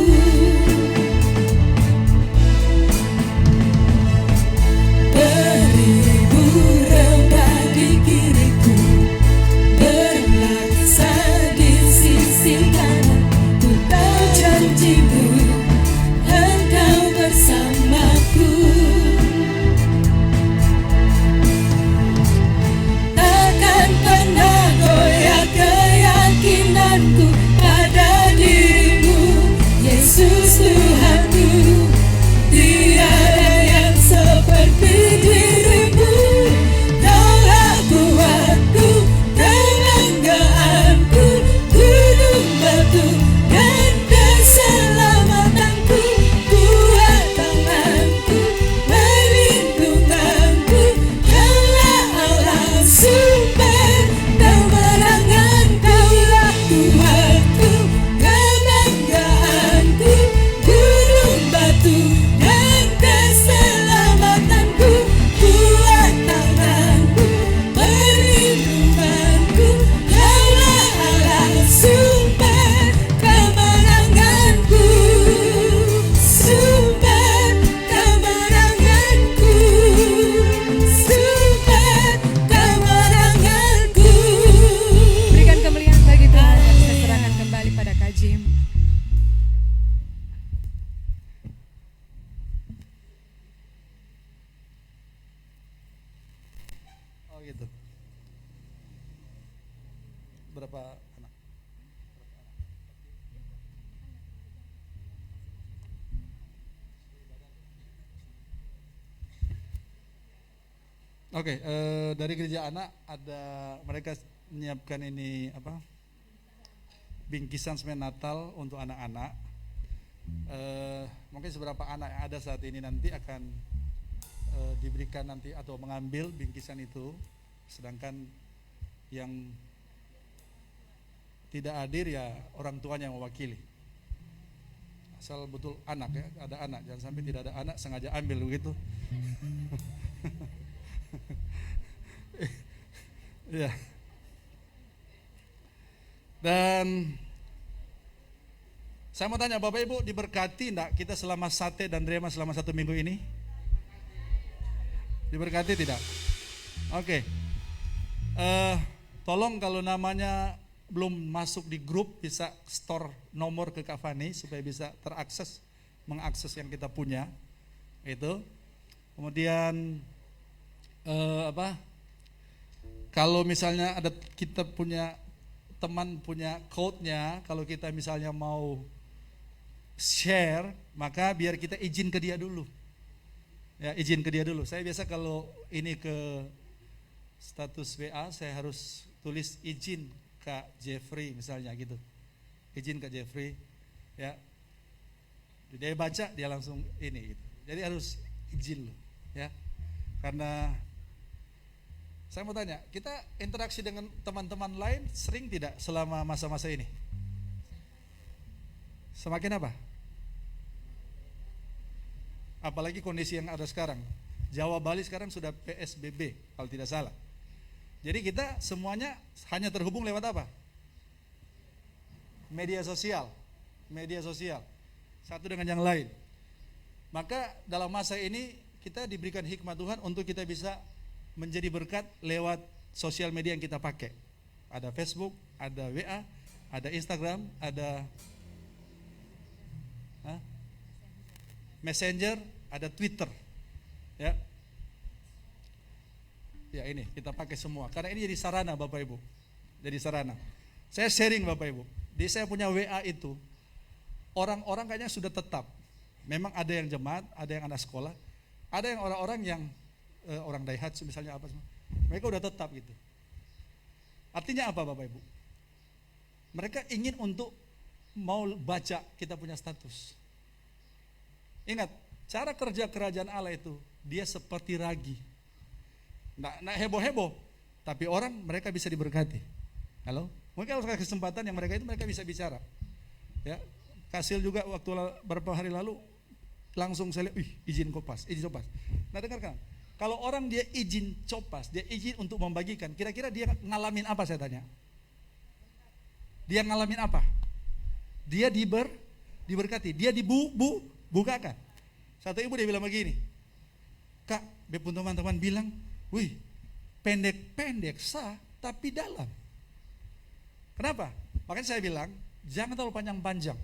berapa anak? Oke, dari gereja anak ada mereka menyiapkan ini apa? Bingkisan semen Natal untuk anak-anak. Mungkin seberapa anak yang ada saat ini nanti akan diberikan nanti atau mengambil bingkisan itu, sedangkan yang tidak hadir ya orang tuanya yang mewakili. Asal betul anak ya, ada anak, jangan sampai tidak ada anak sengaja ambil begitu. Ya. Dan saya mau tanya Bapak Ibu, diberkati enggak kita selama sate dan rema selama 1 minggu ini? Diberkati tidak? Oke. Tolong kalau namanya belum masuk di grup bisa store nomor ke Kak Fani supaya bisa terakses, mengakses yang kita punya. Itu. Kemudian kalau misalnya ada kita punya teman punya code-nya, kalau kita misalnya mau share, maka biar kita izin ke dia dulu. Ya, izin ke dia dulu. Saya biasa kalau ini ke status WA, saya harus tulis izin Kak Jeffrey misalnya gitu. Izin Kak Jeffrey, ya. Dia baca, dia langsung ini gitu. Jadi harus izin loh, ya. Karena saya mau tanya, kita interaksi dengan teman-teman lain sering tidak selama masa-masa ini? Semakin apa? Apalagi kondisi yang ada sekarang. Jawa Bali sekarang sudah PSBB kalau tidak salah. Jadi kita semuanya hanya terhubung lewat apa? Media sosial. Media sosial. Satu dengan yang lain. Maka dalam masa ini kita diberikan hikmat Tuhan untuk kita bisa menjadi berkat lewat sosial media yang kita pakai. Ada Facebook, ada WA, ada Instagram, ada Messenger, ada Twitter. Ya. Ya ini kita pakai semua. Karena ini jadi sarana Bapak Ibu. Jadi sarana. Saya sharing Bapak Ibu. Di saya punya WA itu orang-orang kayaknya sudah tetap. Memang ada yang jemaat, ada yang anak sekolah, ada yang orang-orang yang orang Daihatsu misalnya apa semua. Mereka udah tetap gitu. Artinya apa Bapak Ibu? Mereka ingin untuk mau baca kita punya status. Ingat, cara kerja kerajaan Allah itu dia seperti ragi. Nggak heboh-heboh, tapi orang mereka bisa diberkati. Halo? Mungkin kalau kesempatan yang mereka itu mereka bisa bicara. Ya, Kasil juga waktu beberapa hari lalu langsung saya lihat, izin kopas. Nah dengarkan. Kalau orang dia izin copas, dia izin untuk membagikan, kira-kira dia ngalamin apa saya tanya? Dia ngalamin apa? Dia diberkati, dia dibukakan. Satu ibu dia bilang begini, Kak, bepun teman-teman bilang, wih, pendek-pendek sah, tapi dalam. Kenapa? Makanya saya bilang, jangan terlalu panjang-panjang.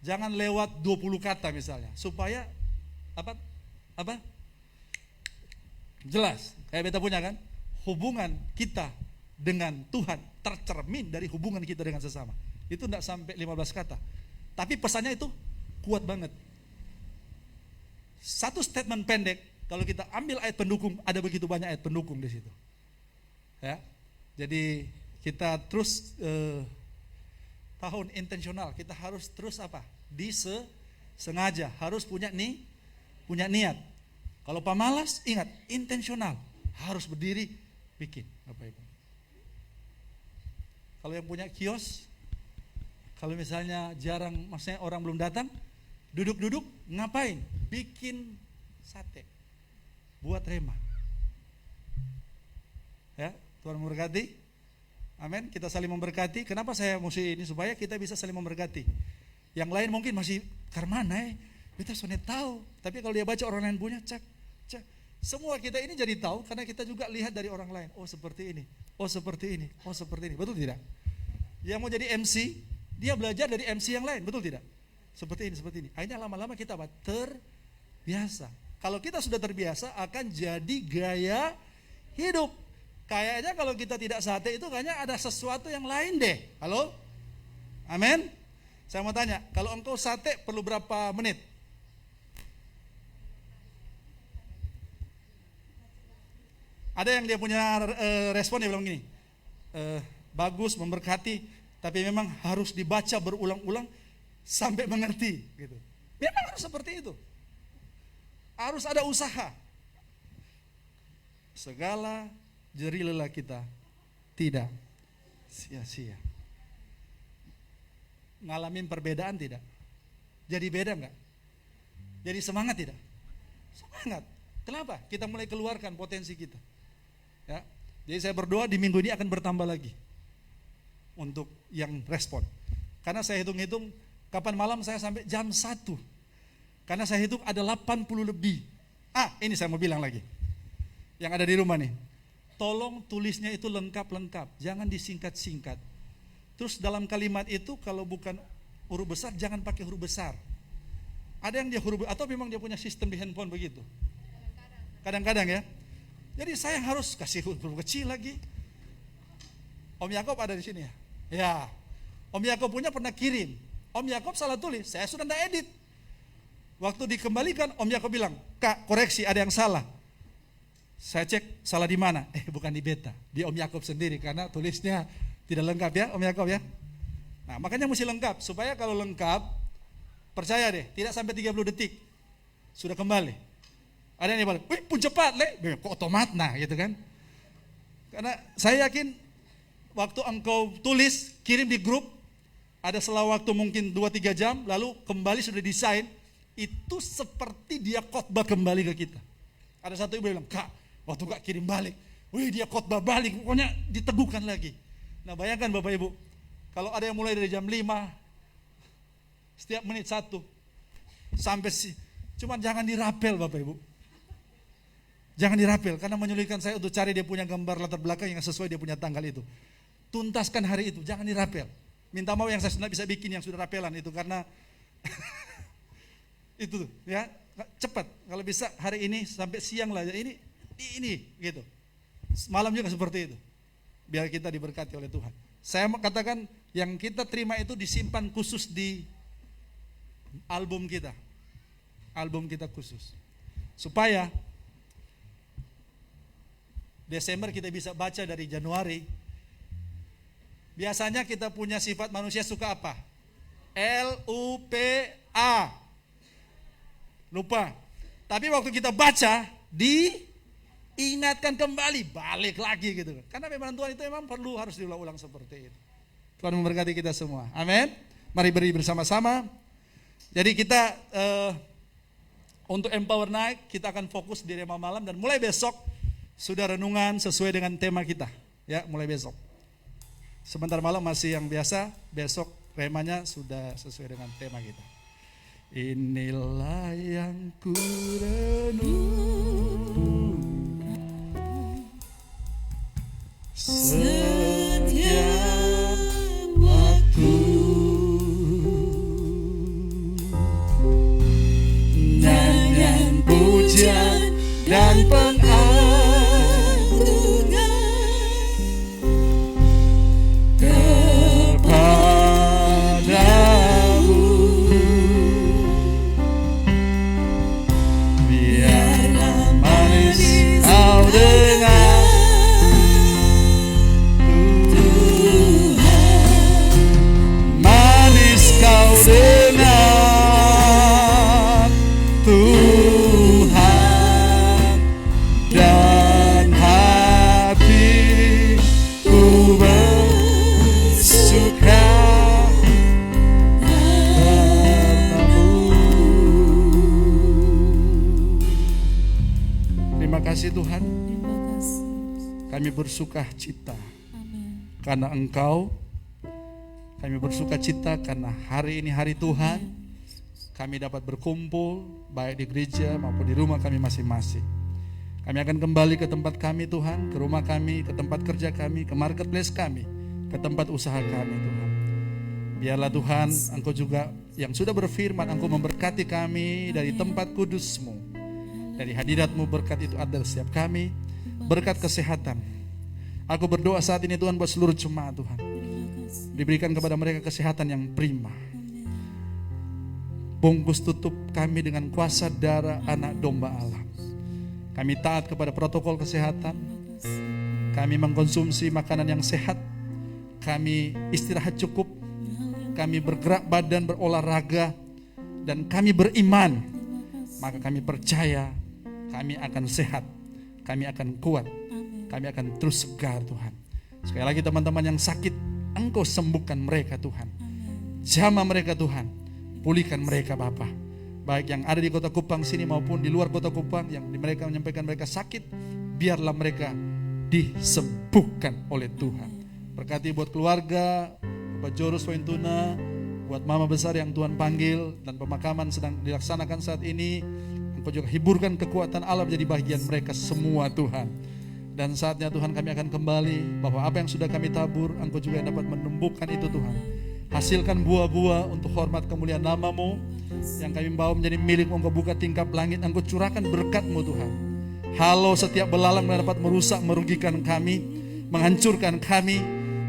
Jangan lewat 20 kata misalnya, supaya apa? Jelas, kayak beta punya kan, hubungan kita dengan Tuhan tercermin dari hubungan kita dengan sesama. Itu enggak sampai 15 kata. Tapi pesannya itu kuat banget. Satu statement pendek, kalau kita ambil ayat pendukung, ada begitu banyak ayat pendukung di situ. Ya. Jadi kita terus tahun intensional, kita harus terus apa? Sengaja, harus punya niat. Kalau pemalas, ingat, intensional, harus berdiri, bikin, Bapak Ibu. Kalau yang punya kios, kalau misalnya jarang, maksudnya orang belum datang, duduk-duduk, ngapain? Bikin sate, buat rema. Ya, Tuhan memberkati. Amin. Kita saling memberkati. Kenapa saya mesti ini? Supaya kita bisa saling memberkati. Yang lain mungkin masih karmana, kita sudah tahu. Tapi kalau dia baca orang lain punya, cek. Semua kita ini jadi tahu karena kita juga lihat dari orang lain. Oh seperti ini, oh seperti ini, oh seperti ini. Betul tidak? Yang mau jadi MC, dia belajar dari MC yang lain. Betul tidak? Seperti ini. Akhirnya lama-lama kita terbiasa. Kalau kita sudah terbiasa akan jadi gaya hidup. Kayaknya kalau kita tidak sate itu kayaknya ada sesuatu yang lain deh. Halo? Amin? Saya mau tanya, kalau engkau sate perlu berapa menit? Ada yang dia punya respon, dia bilang gini, bagus, memberkati, tapi memang harus dibaca berulang-ulang sampai mengerti. Gitu. Memang harus seperti itu. Harus ada usaha. Segala jerih lelah kita tidak sia-sia. Ngalamin perbedaan tidak? Jadi beda enggak? Jadi semangat tidak? Semangat. Kenapa? Kita mulai keluarkan potensi kita. Ya. Jadi saya berdoa di minggu ini akan bertambah lagi untuk yang respon. Karena saya hitung-hitung kapan malam saya sampai jam 1. Karena saya hitung ada 80 lebih. Ini saya mau bilang lagi. Yang ada di rumah nih. Tolong tulisnya itu lengkap-lengkap, jangan disingkat-singkat. Terus dalam kalimat itu kalau bukan huruf besar jangan pakai huruf besar. Ada yang dia huruf, atau memang dia punya sistem di handphone begitu? Kadang-kadang ya. Jadi saya harus kasih huruf kecil lagi. Om Yakob ada di sini ya? Ya. Om Yakob punya pernah kirim. Om Yakob salah tulis, saya sudah tidak edit. Waktu dikembalikan Om Yakob bilang, "Kak, koreksi ada yang salah." Saya cek salah di mana? Bukan di beta, di Om Yakob sendiri karena tulisnya tidak lengkap ya Om Yakob ya. Nah makanya mesti lengkap, supaya kalau lengkap, percaya deh, tidak sampai 30 detik sudah kembali. Ada yang bilang, "Wih pun cepat le," kok otomat nah gitu kan. Karena saya yakin waktu engkau tulis, kirim di grup, ada setelah waktu mungkin 2-3 jam, lalu kembali sudah desain, itu seperti dia khotbah kembali ke kita. Ada satu ibu bilang, "Kak, waktu Kak kirim balik, wih dia khotbah balik, pokoknya diteguhkan lagi." Nah bayangkan Bapak Ibu, kalau ada yang mulai dari jam 5, setiap menit 1, sampai cuman jangan dirapel Bapak Ibu. Jangan dirapel, karena menyulitkan saya untuk cari dia punya gambar latar belakang yang sesuai dia punya tanggal itu. Tuntaskan hari itu, jangan dirapel. Minta maaf yang saya sudah bisa bikin yang sudah rapelan itu, karena itu ya, cepat. Kalau bisa hari ini sampai siang lah, ini gitu. Malam juga seperti itu. Biar kita diberkati oleh Tuhan. Saya mau katakan yang kita terima itu disimpan khusus di album kita. Album kita khusus. Supaya Desember kita bisa baca dari Januari. Biasanya kita punya sifat manusia suka apa? LUPA. Lupa. Tapi waktu kita baca, diingatkan kembali, balik lagi gitu. Karena firman Tuhan itu memang perlu harus diulang-ulang seperti itu. Tuhan memberkati kita semua. Amin. Mari beri bersama-sama. Jadi kita untuk Empower Night kita akan fokus di Rema Malam, dan mulai besok sudah renungan sesuai dengan tema kita. Ya, mulai besok. Sebentar malam masih yang biasa, besok remanya sudah sesuai dengan tema kita. Inilah yang ku renungkan setiap waktu, dengan pujian dan pengagungan kepadamu. Biarlah manis kau dengar Tuhan, manis kau dengar Tuhan, dan hatiku bersuka karenamu. Terima kasih Tuhan, Terima kasih. kami bersuka cita Amin. karena Engkau. Kami bersuka cita karena hari ini hari Tuhan. Kami dapat berkumpul baik di gereja maupun di rumah kami masing-masing. Kami akan kembali ke tempat kami Tuhan, ke rumah kami, ke tempat kerja kami, ke marketplace kami, ke tempat usaha kami Tuhan. Biarlah Tuhan Engkau juga yang sudah berfirman, Engkau memberkati kami dari tempat kudus-Mu. Dari hadirat-Mu berkat itu ada setiap kami, berkat kesehatan, Aku berdoa saat ini Tuhan buat seluruh jemaat Tuhan. Diberikan kepada mereka kesehatan yang prima. Bungkus tutup kami dengan kuasa darah anak domba Allah. Kami taat kepada protokol kesehatan. Kami mengkonsumsi makanan yang sehat. Kami istirahat cukup. Kami bergerak badan, berolahraga. Dan kami beriman. Maka kami percaya kami akan sehat. Kami akan kuat. Kami akan terus segar Tuhan. Sekali lagi teman-teman yang sakit, Engkau sembuhkan mereka Tuhan. Jamah mereka Tuhan. Pulihkan mereka Bapa. Baik yang ada di kota Kupang sini maupun di luar kota Kupang, yang mereka menyampaikan mereka sakit, biarlah mereka disembuhkan oleh Tuhan. Berkati buat keluarga Bapak Joros Wentuna, buat mama besar yang Tuhan panggil dan pemakaman sedang dilaksanakan saat ini. Engkau juga hiburkan kekuatan Allah menjadi bagian mereka semua Tuhan. Dan saatnya Tuhan kami akan kembali, bahwa apa yang sudah kami tabur, Engkau juga yang dapat menumbuhkan itu Tuhan. Hasilkan buah-buah untuk hormat kemuliaan nama-Mu. Yang kami bawa menjadi milik-Mu. Engkau buka tingkap langit, Engkau curahkan berkat-Mu Tuhan. Halau setiap belalang yang dapat merusak, merugikan kami, menghancurkan kami.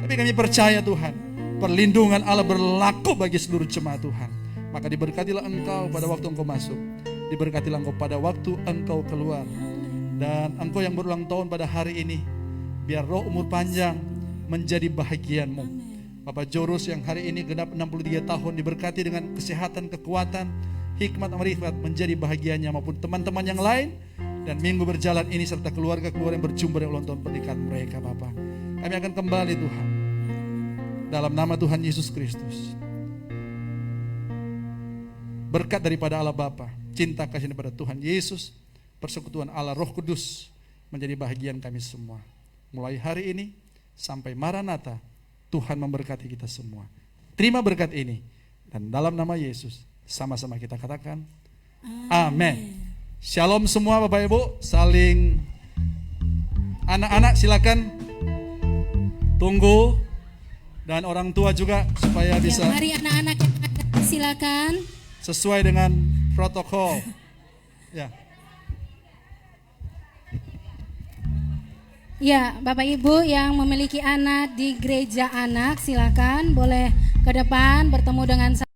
Tapi kami percaya Tuhan, perlindungan Allah berlaku bagi seluruh jemaat Tuhan. Maka diberkatilah Engkau pada waktu Engkau masuk. Diberkatilah Engkau pada waktu Engkau keluar. Dan Engkau yang berulang tahun pada hari ini, biar roh umur panjang menjadi bahagian-Mu. Bapak Joros yang hari ini genap 63 tahun diberkati dengan kesehatan, kekuatan, hikmat, marifat menjadi bahagiannya maupun teman-teman yang lain. Dan minggu berjalan ini serta keluarga-keluarga yang berjumpa dengan ulang tahun pernikahan mereka Bapak. Kami akan kembali Tuhan. Dalam nama Tuhan Yesus Kristus. Berkat daripada Allah Bapa, cinta kasih daripada Tuhan Yesus, persekutuan Allah Roh Kudus menjadi bahagian kami semua. Mulai hari ini sampai Maranatha, Tuhan memberkati kita semua. Terima berkat ini. Dan dalam nama Yesus, sama-sama kita katakan, amin. Shalom semua Bapak Ibu. Saling, anak-anak silakan tunggu. Dan orang tua juga supaya bisa. Mari anak-anak yang ada, silakan. Sesuai dengan protokol. Ya. Ya, Bapak Ibu yang memiliki anak di gereja anak, silakan boleh ke depan bertemu dengan